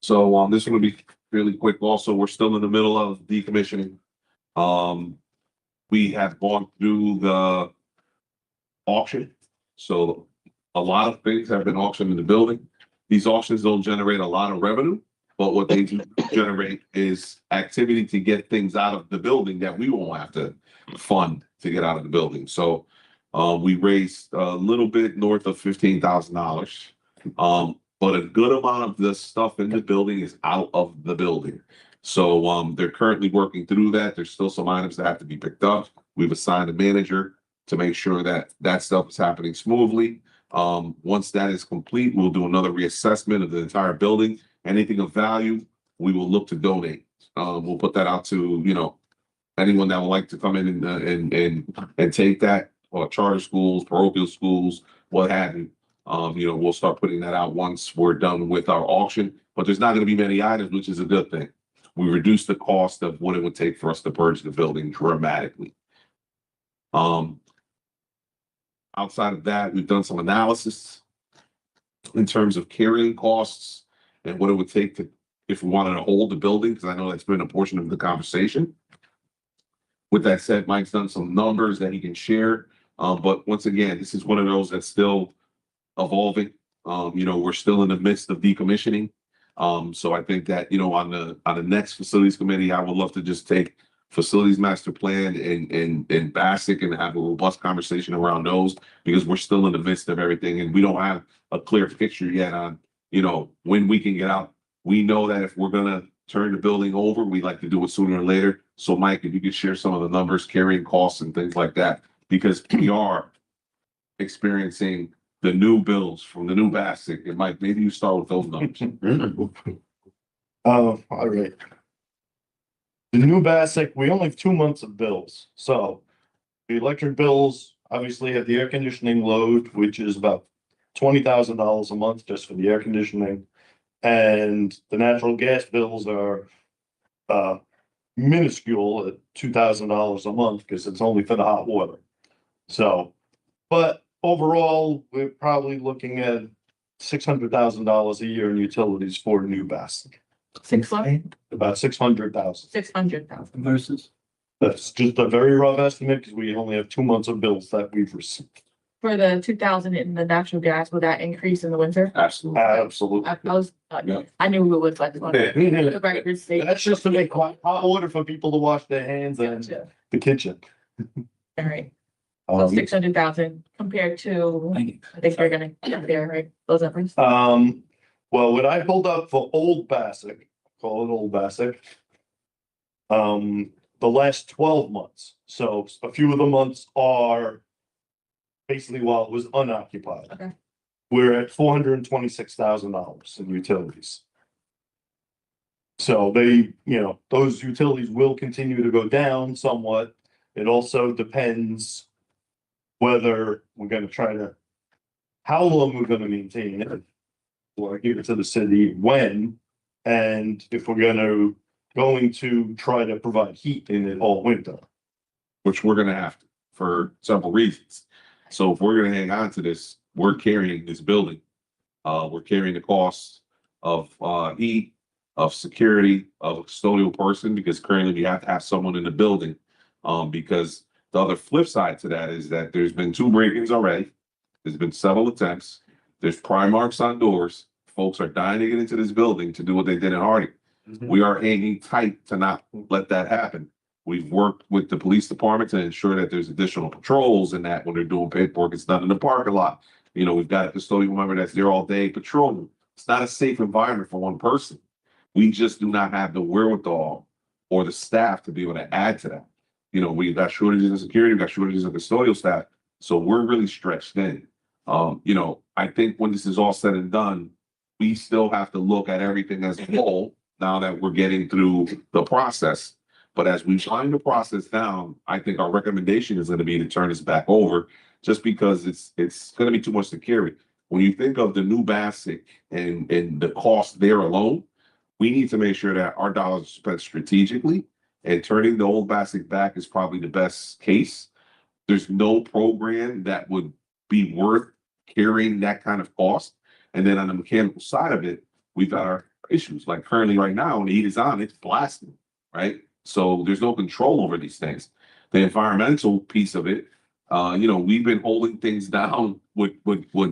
So, this one will be really quick. Also, we're still in the middle of decommissioning. We have gone through the auction. So a lot of things have been auctioned in the building. These auctions don't generate a lot of revenue, but what they do generate is activity to get things out of the building that we won't have to fund to get out of the building. So, we raised a little bit north of $15,000. But a good amount of the stuff in the building is out of the building. So, they're currently working through that. There's still some items that have to be picked up. We've assigned a manager to make sure that that stuff is happening smoothly. Once that is complete, we'll do another reassessment of the entire building. Anything of value, we will look to donate. We'll put that out to, anyone that would like to come in and take that, or charter schools, parochial schools, what have you. We'll start putting that out once we're done with our auction, but there's not gonna be many items, which is a good thing. We reduced the cost of what it would take for us to purge the building dramatically. Outside of that, we've done some analysis in terms of carrying costs and what it would take if we wanted to hold the building, because I know that's been a portion of the conversation. With that said, Mike's done some numbers that he can share. But once again, this is one of those that's still evolving. We're still in the midst of decommissioning. So I think that, on the next facilities committee, I would love to just take facilities master plan and basic and have a robust conversation around those, because we're still in the midst of everything and we don't have a clear picture yet on, when we can get out. We know that if we're gonna turn the building over, we like to do it sooner or later. So Mike, if you could share some of the numbers, carrying costs and things like that, because we are experiencing the new bills from the new basic. And Mike, maybe you start with those numbers. All right. The new basic, we only have 2 months of bills, so the electric bills obviously have the air conditioning load, which is about $20,000 a month just for the air conditioning. And the natural gas bills are minuscule at $2,000 a month because it's only for the hot water. So, but overall, we're probably looking at $600,000 a year in utilities for new basic. About 600,000. 600,000. Versus. That's just a very rough estimate because we only have 2 months of bills that we've received. For the 2,000 in the natural gas, will that increase in the winter? Absolutely. Absolutely. I knew we would like. That's just to make hot water for people to wash their hands and Gotcha. the kitchen. All right, so Um, 600,000 compared to, I think you're gonna get there, right? Those numbers. Well, what I pulled up for Old Bassick, call it Old Bassick. The last 12 months, so a few of the months are basically while it was unoccupied. Okay. We're at $426,000 in utilities. So they, those utilities will continue to go down somewhat. It also depends whether we're gonna how long we're gonna maintain it. Or give it to the city, when, and if we're going to try to provide heat in it all winter. which we're gonna have to for several reasons. So if we're gonna hang on to this, we're carrying this building. We're carrying the cost of heat, of security, of a custodial person, because currently we have to have someone in the building. Because the other flip side to that is that there's been 2 break-ins already. There's been several attempts. There's pry marks on doors. Folks are dying to get into this building to do what they did in Harding. We are hanging tight to not let that happen. We've worked with the police department to ensure that there's additional patrols and that when they're doing paperwork, it's done in the parking lot. You know, we've got a custodial member that's there all day patrolling. It's not a safe environment for one person. We just do not have the wherewithal or the staff to be able to add to that. You know, we've got shortages in security, we've got shortages of custodial staff, so we're really stretched thin. You know, I think when this is all said and done, we still have to look at everything as a whole now that we're getting through the process. But as we wind the process down, I think our recommendation is going to be to turn this back over, just because it's going to be too much to carry. When you think of the new BASIC and the cost there alone, we need to make sure that our dollars are spent strategically, and turning the old BASIC back is probably the best case. There's no program that would be worth carrying that kind of cost. And then on the mechanical side of it, we've got our issues. Like currently right now, when the heat is on, it's blasting, right? So there's no control over these things. The environmental piece of it, you know, we've been holding things down with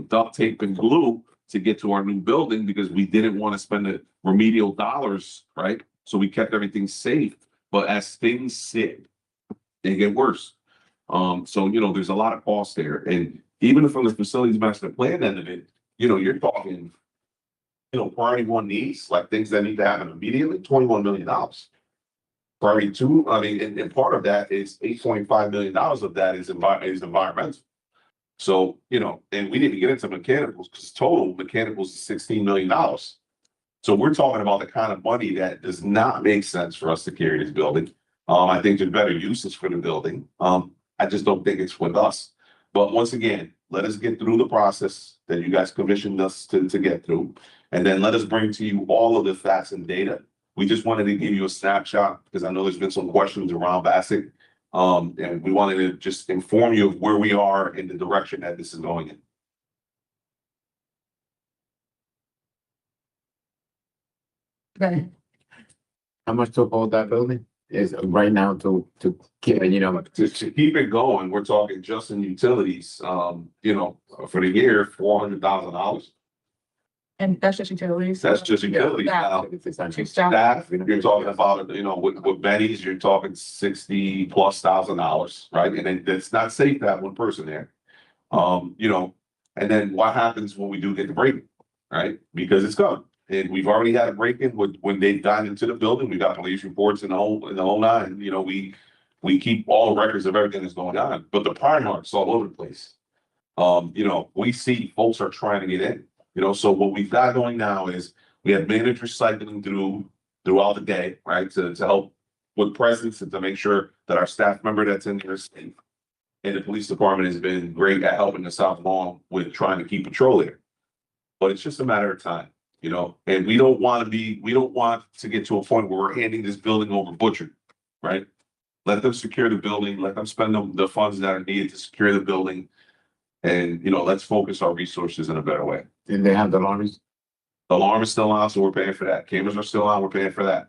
duct tape and glue to get to our new building because we didn't want to spend the remedial dollars, right? So we kept everything safe. But as things sit, they get worse. So, you know, there's a lot of cost there. And even from the facilities master plan end of it, you know, you're talking, you know, priority 1 needs, like things that need to happen immediately, $21 million. Priority 2, I mean, and part of that is $8.5 million of that is environmental. So, you know, and we didn't get into mechanicals because total mechanicals is $16 million. So we're talking about the kind of money that does not make sense for us to carry this building. I think there's better uses for the building. I just don't think it's with us. But once again, let us get through the process that you guys commissioned us to get through. And then let us bring to you all of the facts and data. We just wanted to give you a snapshot because I know there's been some questions around BASIC. And we wanted to just inform you of where we are and the direction that this is going in. Okay. How much to hold that building is right now to keep, you know, To keep it going, we're talking just in utilities, you know, for the year, $400,000. And that's just utilities. That's just utilities now. if it's on- Staff, you're talking about, you know, with Benny's, you're talking $60,000+, right? And then it's not safe to have one person there. You know, and then what happens when we do get the break, right? Because it's coming. And we've already had a break-in when they got into the building. We got police reports in the whole nine. You know, we keep all records of everything that's going on, but the pry marks all over the place. You know, we see folks are trying to get in. You know, so what we've got going now is we have managers cycling throughout the day, right, to help with presence and to make sure that our staff member that's in there is safe. And the police department has been great at helping us out along with trying to keep patrol there. But it's just a matter of time, you know, and we don't want to get to a point where we're handing this building over butchered, right? Let them secure the building, let them spend the funds that are needed to secure the building. And, you know, let's focus our resources in a better way. And they have the alarms. The alarm is still on, so we're paying for that. Cameras are still on, we're paying for that.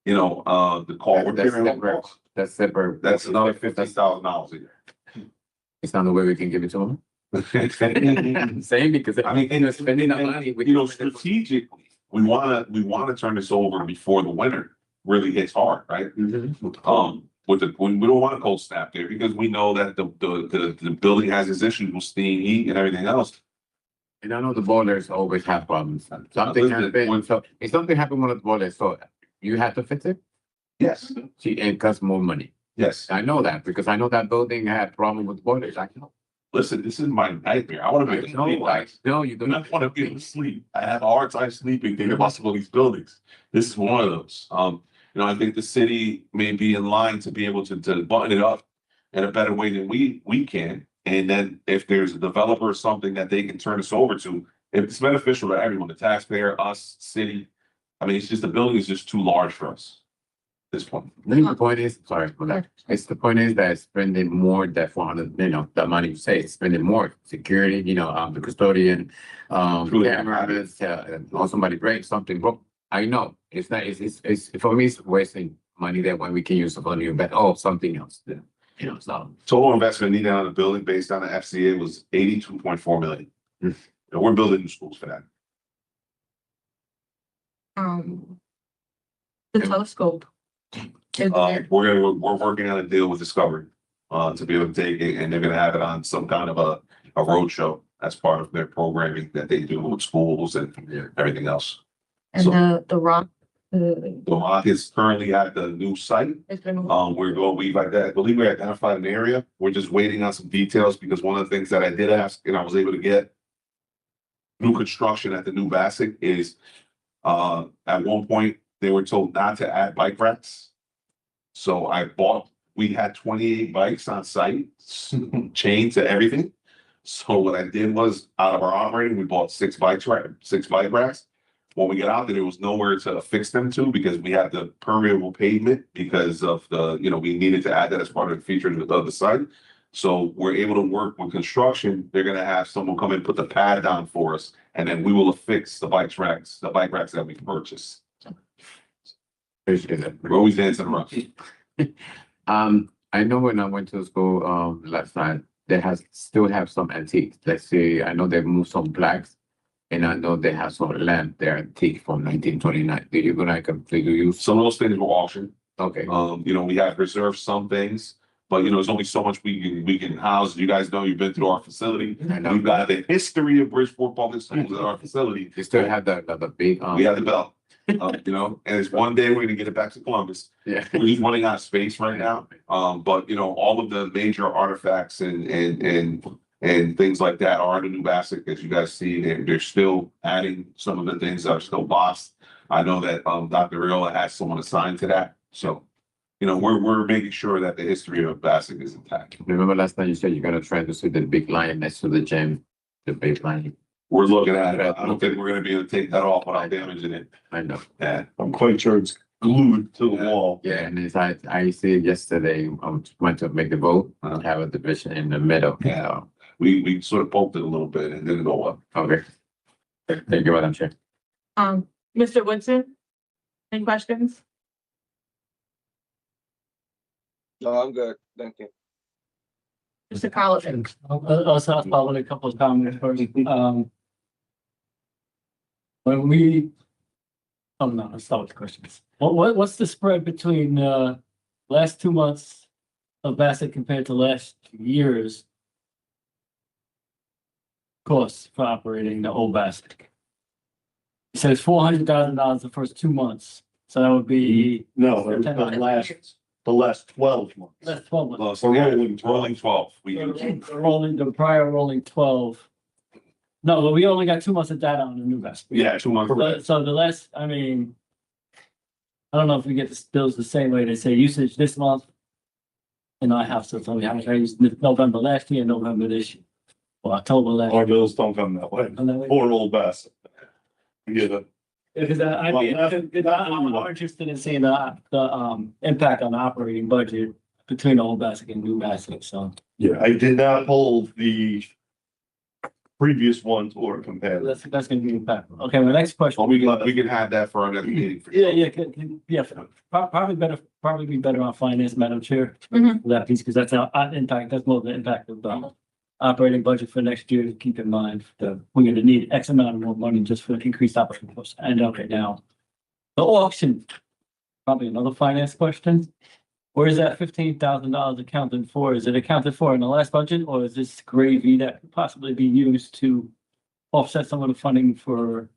You know, the call, we're That's carrying on separate. calls. That's separate. That's another $50,000 a year. It's not the way we can give it to them. Same because I mean, and spending that money. You know, strategically, we wanna turn this over before the winter really hits hard, right? When we don't want a cold snap there because we know that the building has its issues with steam, heat and everything else. And I know the boilers always have problems. Something Listen, happened. So if something happened with the boiler, so you have to fix it. Yes, See, and cost more money. yes. I know that because I know that building had problem with boilers. I know. Listen, this is my nightmare. I wanna make it sleep like. No, you I don't. don't want to be able to sleep. I have a hard time sleeping thinking about some of these buildings. This is one of those. You know, I think the city may be in line to be able to button it up in a better way than we can. And then if there's a developer or something that they can turn us over to, if it's beneficial to everyone, the taxpayer, us, city. I mean, it's just the building is just too large for us. this point. I think the point is, sorry for that. It's the point is that spending more than 400, the money you say, spending more security, the custodian, True. cameras, or somebody breaks something. Well, I know it's not, it's for me, it's wasting money that when we can use it for new, but something else. So. Total investment needed on the building based on the FCA was 82.4 million. And we're building new schools for that. The telescope. Is there- We're working on a deal with Discovery, to be able to take it, and they're gonna have it on some kind of a road show as part of their programming that they do with schools and everything else. And the rock, The rock is currently at the new site. it's been. I believe we identified an area. We're just waiting on some details because one of the things that I did ask and I was able to get new construction at the new Bassett is, at one point, they were told not to add bike racks. So we had 28 bikes on site, chained to everything. So what I did was, out of our operating, we bought 6 bike racks. When we got out there was nowhere to affix them to because we had the permeable pavement because of we needed to add that as part of the features of the site. So we're able to work with construction. They're gonna have someone come in, put the pad down for us, and then we will affix the bike racks that we purchase. Appreciate it. We're always dancing around. I know when I went to school, last night, still have some antiques. Let's see, I know they've moved some plaques. And I know they have some lamp, they're antique from 1929. Did you use? Some of those things were auctioned. Okay. We have reserved some things, but there's only so much we can house. You guys know, you've been through our facility. I know. We've got the history of Bridgeport Public Schools at our facility. They still have the big, We have the bell, and it's one day we're gonna get it back to Columbus. yeah. We're just running out of space right now. But all of the major artifacts and things like that are in the new Bassett, as you guys see. They're still adding some of the things that are still boxed. I know that Dr. Riola has someone assigned to that. So, we're making sure that the history of Bassett is intact. Remember last time you said you're gonna try to see the big lion next to the gym, the big lion? We're looking at it. I don't think we're gonna be able to take that off without damaging it. I know. Yeah. I'm quite sure it's glued to the wall. Yeah, and I see it yesterday, went to make the vote, have a division in the middle. Yeah. We sort of poked it a little bit and didn't go up. Okay. Thank you, Madam Chair. Mr. Woodson? Any questions? No, I'm good. Thank you. Mr. Collison? Also, I'll follow a couple of comments first. When we, no, let's start with the questions. What's the spread between, last 2 months of Bassett compared to last year's costs for operating the old Bassett? It says $400,000 the first 2 months, so that would be No, the last 12 months. less 12 months. So rolling 12. We do. The prior rolling 12. No, but we only got 2 months of data on the new Bassett. Yeah, 2 months. So the last, I don't know if we get the bills the same way. They say usage this month. And I have to tell me how much I used November last year, November this year. Or October last Our year. bills don't come that way. Poor old Bassett. Yeah, Because I'm more interested in seeing the impact on the operating budget between old Bassett and new Bassett, so. yeah, I did not pull the previous ones or compare them. That's gonna be impactful. Okay, my next question. Well, we can have that for our next meeting. Yeah, probably be better on finance, Madam Chair. Mhm. That piece, because that's our impact, that's more of the impact of the operating budget for next year. To keep in mind that we're gonna need X amount of more money just for increased operating costs. And okay, now, the auction, probably another finance question. Where is that $15,000 accounted for? Is it accounted for in the last budget, or is this gravy that could possibly be used to offset some of the funding for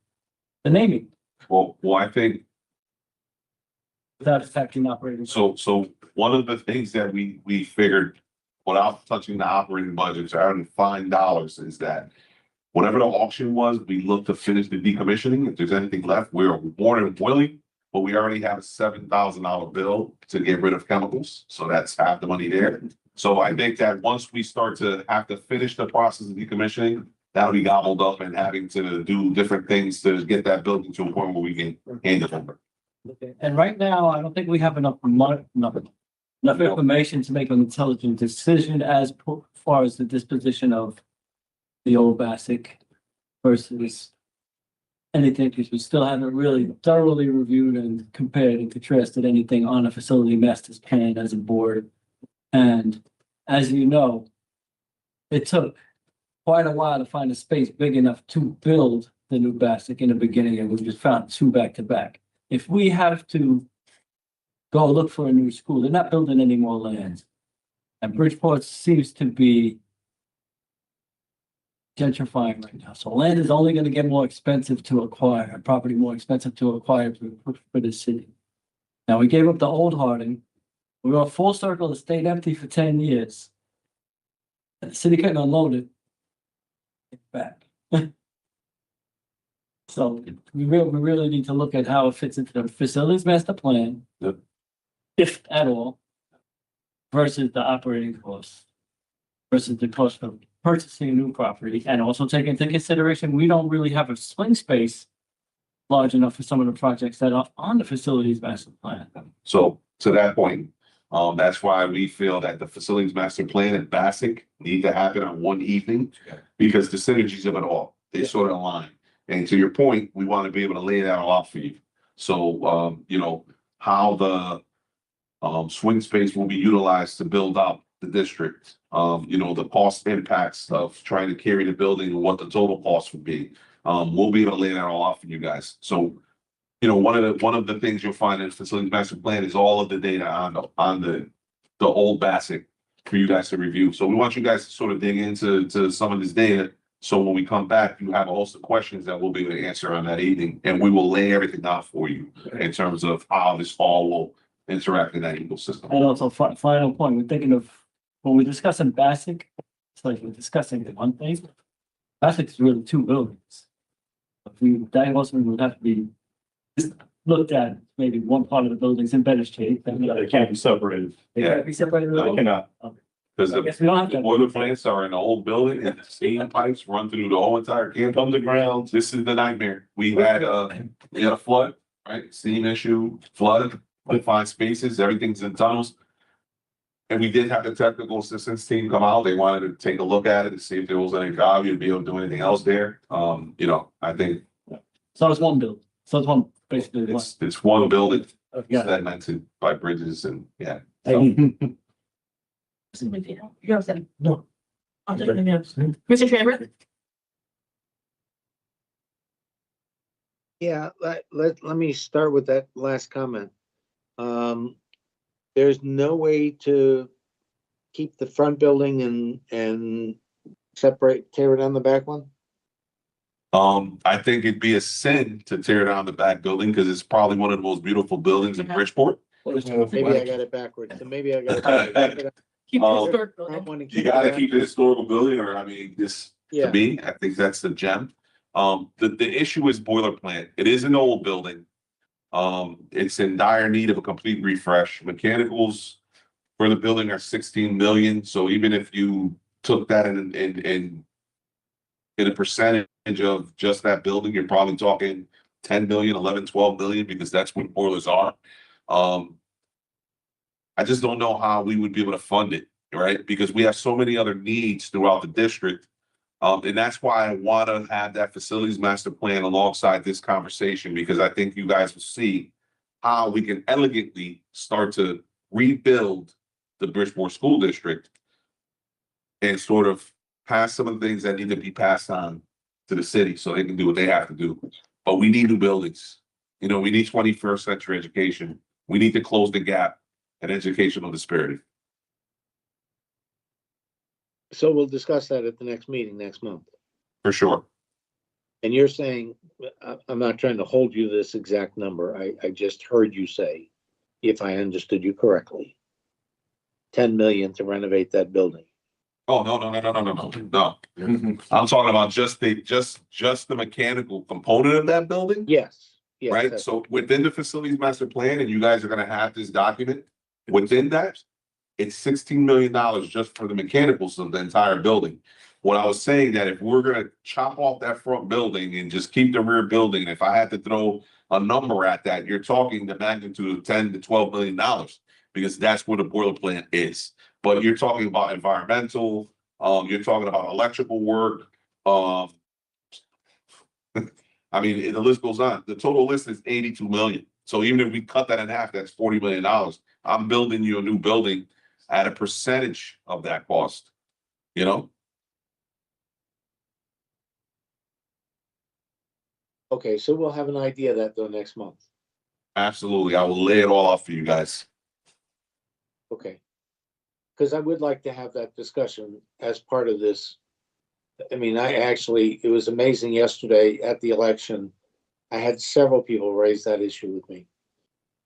the naming Well, I think without affecting operating? so. One of the things that we figured, without touching the operating budgets, adding fine dollars, is that whatever the auction was, we look to finish the decommissioning. If there's anything left, we're more than willing. But we already have a $7,000 bill to get rid of chemicals, so that's half the money there. So I think that once we start to have to finish the process of decommissioning, that'll be gobbled up and having to do different things to get that building to a point where we can hand it over. Okay. And right now, I don't think we have enough information to make an intelligent decision as far as the disposition of the old Bassick versus anything, because we still haven't really thoroughly reviewed and compared and contrasted anything on a facility master plan as a board. And as you know, it took quite a while to find a space big enough to build the new Bassick in the beginning, and we just found two back to back. If we have to go look for a new school, they're not building any more land. And Bridgeport seems to be gentrifying right now. So land is only gonna get more expensive to acquire, property more expensive to acquire for the city. Now, we gave up the old Harding. We were full circle, it stayed empty for 10 years. And the city couldn't unload it. It's back. So we really need to look at how it fits into the facilities master plan. Yep. If at all. Versus the operating costs. Versus the cost of purchasing a new property, and also take into consideration, we don't really have a swing space large enough for some of the projects that are on the facilities master plan. So to that point, that's why we feel that the facilities master plan and Bassick need to happen on one evening. Because the synergies of it all, they sort of align. And to your point, we want to be able to lay that all out for you. So, you know, how the swing space will be utilized to build up the district. You know, the cost impacts of trying to carry the building and what the total cost would be. We'll be able to lay that all out for you guys. So, you know, one of the things you'll find in the facilities master plan is all of the data on the old Bassick for you guys to review. So we want you guys to sort of dig into some of this data. So when we come back, you have a host of questions that we'll be able to answer on that evening, and we will lay everything out for you in terms of how this all will interact in that ecosystem. And also, final point, we're thinking of, when we're discussing Bassick, it's like we're discussing the one thing. Bassick is really two buildings. That would have to be looked at, maybe one part of the building's in better shape. Than the They other. can't be separated. They can't be separated. They cannot. Because I guess we don't have the to. boiler plants are in the old building and the steam pipes run through the whole entire campus. Underground. This is the nightmare. We had a flood, right? Steam issue, flood, confined spaces, everything's in tunnels. And we did have the technical assistance team come out. They wanted to take a look at it and see if there was any value to be able to do anything else there. You know, I think So it's one building. So it's one, basically one. it's one building Yeah. segmented by bridges and, yeah. You're all set. No. I'll take the notes. Mr. Chamber? Yeah, let me start with that last comment. There's no way to keep the front building and tear down the back one? I think it'd be a sin to tear down the back building because it's probably one of the most beautiful buildings in Bridgeport. Maybe I got it backwards, so maybe I got it. Keep the Um, historic I building. want to You keep gotta it keep the historical building, or I mean, this, to Yeah, me, I think that's the gem. The issue is boiler plant. It is an old building. It's in dire need of a complete refresh. Mechanicals for the building are 16 million, so even if you took that in a percentage of just that building, you're probably talking 10 million, 11, 12 million, because that's what boilers are. I just don't know how we would be able to fund it, right? Because we have so many other needs throughout the district. And that's why I want to have that facilities master plan alongside this conversation, because I think you guys will see how we can elegantly start to rebuild the Bridgeport School District and sort of pass some of the things that need to be passed on to the city so they can do what they have to do. But we need new buildings. You know, we need 21st century education. We need to close the gap in educational disparity. so we'll discuss that at the next meeting next month. For sure. And you're saying, I'm not trying to hold you this exact number. I just heard you say, if I understood you correctly, 10 million to renovate that building. Oh, no. I'm talking about just the mechanical component of that building, Yes, yes. right? that's- So within the facilities master plan, and you guys are gonna have this document, within that, it's $16 million just for the mechanicals of the entire building. What I was saying that if we're gonna chop off that front building and just keep the rear building, if I had to throw a number at that, you're talking the magnitude of $10 to $12 million. Because that's where the boiler plant is. But you're talking about environmental, you're talking about electrical work, I mean, the list goes on. The total list is 82 million. So even if we cut that in half, that's $40 million. I'm building you a new building at a percentage of that cost, you know? Okay, so we'll have an idea of that though next month. Absolutely. I will lay it all out for you guys. Okay. Because I would like to have that discussion as part of this. I mean, it was amazing yesterday at the election. I had several people raise that issue with me.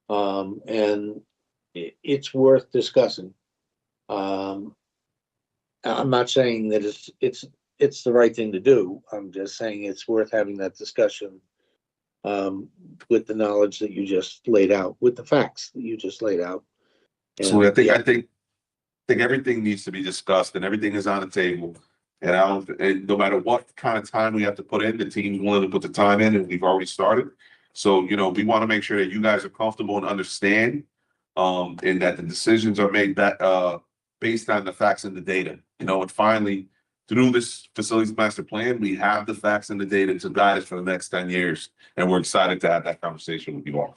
And it's worth discussing. I'm not saying that it's the right thing to do. I'm just saying it's worth having that discussion with the knowledge that you just laid out, with the facts that you just laid out. So And, I think everything needs to be discussed and everything is on the table. And no matter what kind of time we have to put in, the team's willing to put the time in, and we've already started. So, we want to make sure that you guys are comfortable and understand, and that the decisions are made based on the facts and the data, and finally, through this facilities master plan, we have the facts and the data to guide us for the next 10 years. And we're excited to have that conversation with you all.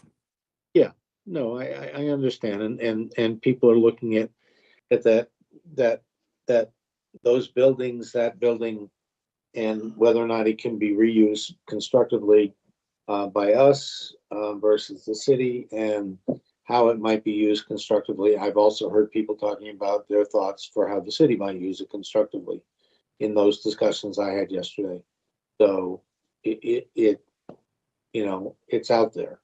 no, I understand. And people are looking at that those buildings, that building, and whether or not it can be reused constructively by us versus the city, and how it might be used constructively. I've also heard people talking about their thoughts for how the city might use it constructively in those discussions I had yesterday. So it's out there.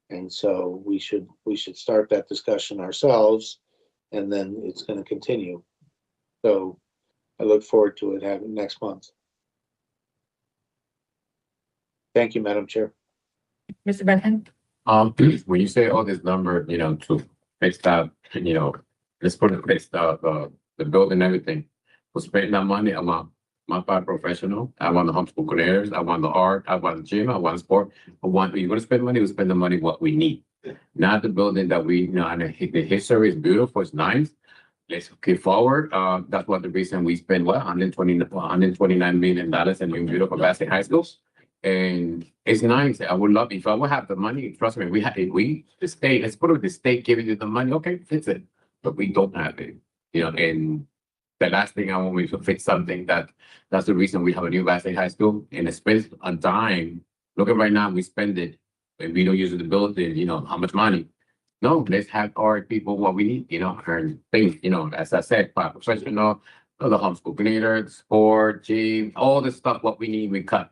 And so we should start that discussion ourselves, and then it's going to continue. So I look forward to it having next month. Thank you, Madam Chair. Mr. Benton? When you say all this number, to fix that, let's put it fix the building and everything. To spend that money, I want my professional, I want the homeschool creators, I want the art, I want the gym, I want sport. You're gonna spend money, we spend the money what we need. Not the building that and the history is beautiful, it's nice. Let's keep forward. That's what the reason we spend $129 million in new beautiful Bassett High School. And it's nice. I would love, if I would have the money, trust me, the state, let's put it with the state giving you the money, okay, fix it. But we don't have it, and the last thing I want is to fix something that's the reason we have a new Bassett High School, and it spends a dime. Look at right now, we spend it, and we don't use the building, how much money. No, let's have our people what we need, and things, as I said, professional, the homeschool coordinator, sport, gym, all the stuff, what we need, we cut.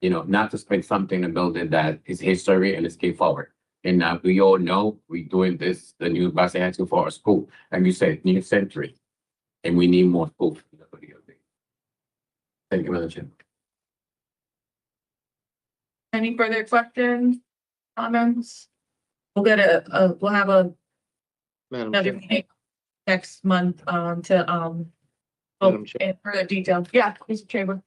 Not to spend something in a building that is history and let's keep forward. And we all know we're doing this, the new Bassett High School for our school. And you said new century, and we need more schools. Thank you, Madam Chair. Any further questions, comments? We'll have Madam another Chair. meeting next month, Madam Chair. in further detail. Yeah, Mr. Chamber.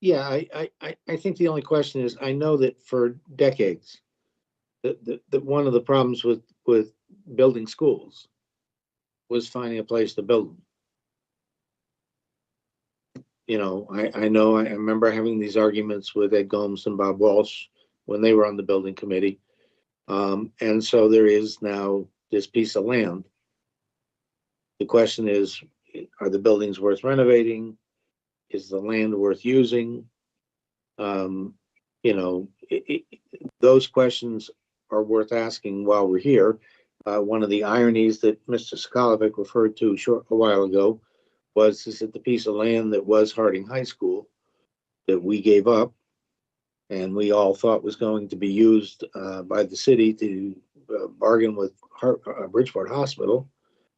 Yeah, I think the only question is, I know that for decades, that one of the problems with building schools was finding a place to build them. I know, I remember having these arguments with Ed Gomes and Bob Walsh when they were on the building committee. And so there is now this piece of land. The question is, are the buildings worth renovating? Is the land worth using? Those questions are worth asking while we're here. One of the ironies that Mr. Skolovic referred to a while ago was that the piece of land that was Harding High School that we gave up and we all thought was going to be used by the city to bargain with Bridgeport Hospital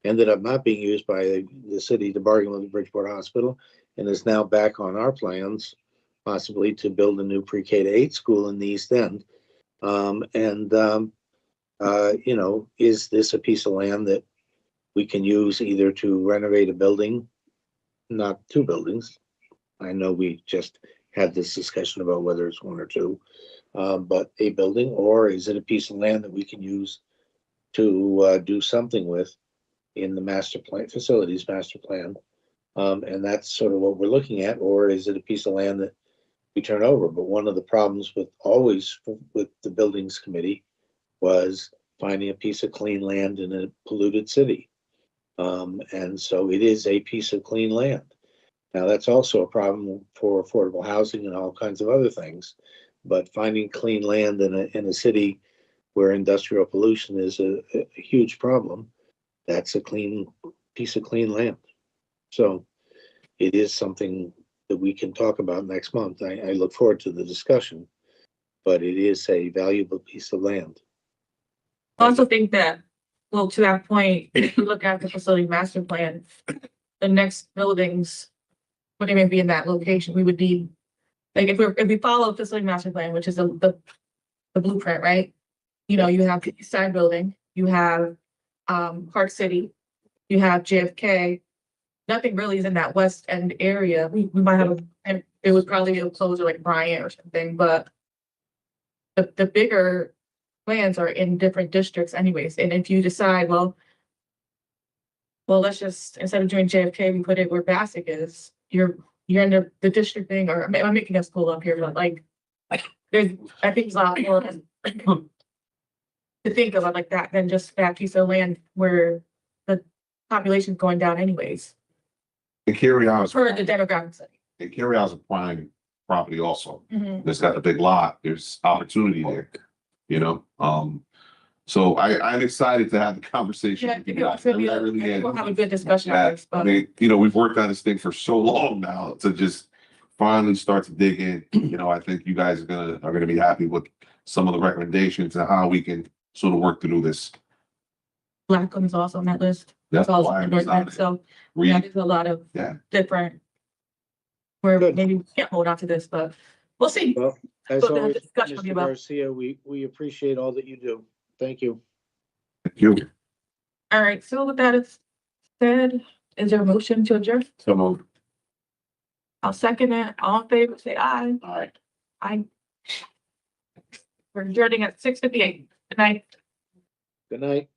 ended up not being used by the city to bargain with Bridgeport Hospital, and is now back on our plans, possibly to build a new pre-K to 8 school in the East End. Is this a piece of land that we can use either to renovate a building not two buildings. I know we just had this discussion about whether it's one or two, but a building, or is it a piece of land that we can use to do something with in the master plan, facilities master plan? And that's sort of what we're looking at, or is it a piece of land that we turn over? But one of the problems with the buildings committee was finding a piece of clean land in a polluted city. And so it is a piece of clean land. Now, that's also a problem for affordable housing and all kinds of other things. But finding clean land in a city where industrial pollution is a huge problem, that's a clean piece of clean land. So it is something that we can talk about next month. I look forward to the discussion, but it is a valuable piece of land. I also think that, well, to that point, if you look at the facility master plan, the next buildings wouldn't even be in that location. We would need, like, if we follow the facility master plan, which is the blueprint, right? You know, you have the East Side building, you have Park City, you have JFK. Nothing really is in that West End area. We might have, and it would probably be closer like Bryant or something, but the bigger plans are in different districts anyways. And if you decide, well, let's just, instead of doing JFK, we put it where Bassick is, you're in the district thing, or I'm making us pull up here, but like there's, I think there's a lot more to think about like that than just that piece of land where the population's going down anyways, And Carry On is, for the demographic study. and Carry On is a prime property also. Mhm. It's got a big lot. There's opportunity there, you know? So I'm excited to have the conversation. Yeah, with you I think guys. it's gonna be I really am. we'll have a good discussion on Yeah, this, I but mean, you know, we've worked on this thing for so long now to just finally start to dig in. You know, I think you guys are gonna be happy with some of the recommendations and how we can sort of work through this. Blackcomb's also on that list. That's It's also why in I'm North End, excited. so yeah, Read, there's a lot of yeah. different. Where Good. maybe we can't hold on to this, but we'll see. Well, as So the always, discussion will be Mr. about- Garcia, we appreciate all that you do. Thank you. Thank you. All right, so with that is said, is there a motion to adjourn? So move. I'll second it. All in favor, say aye. All right. Aye. We're adjourning at 6:58. Good night. Good night.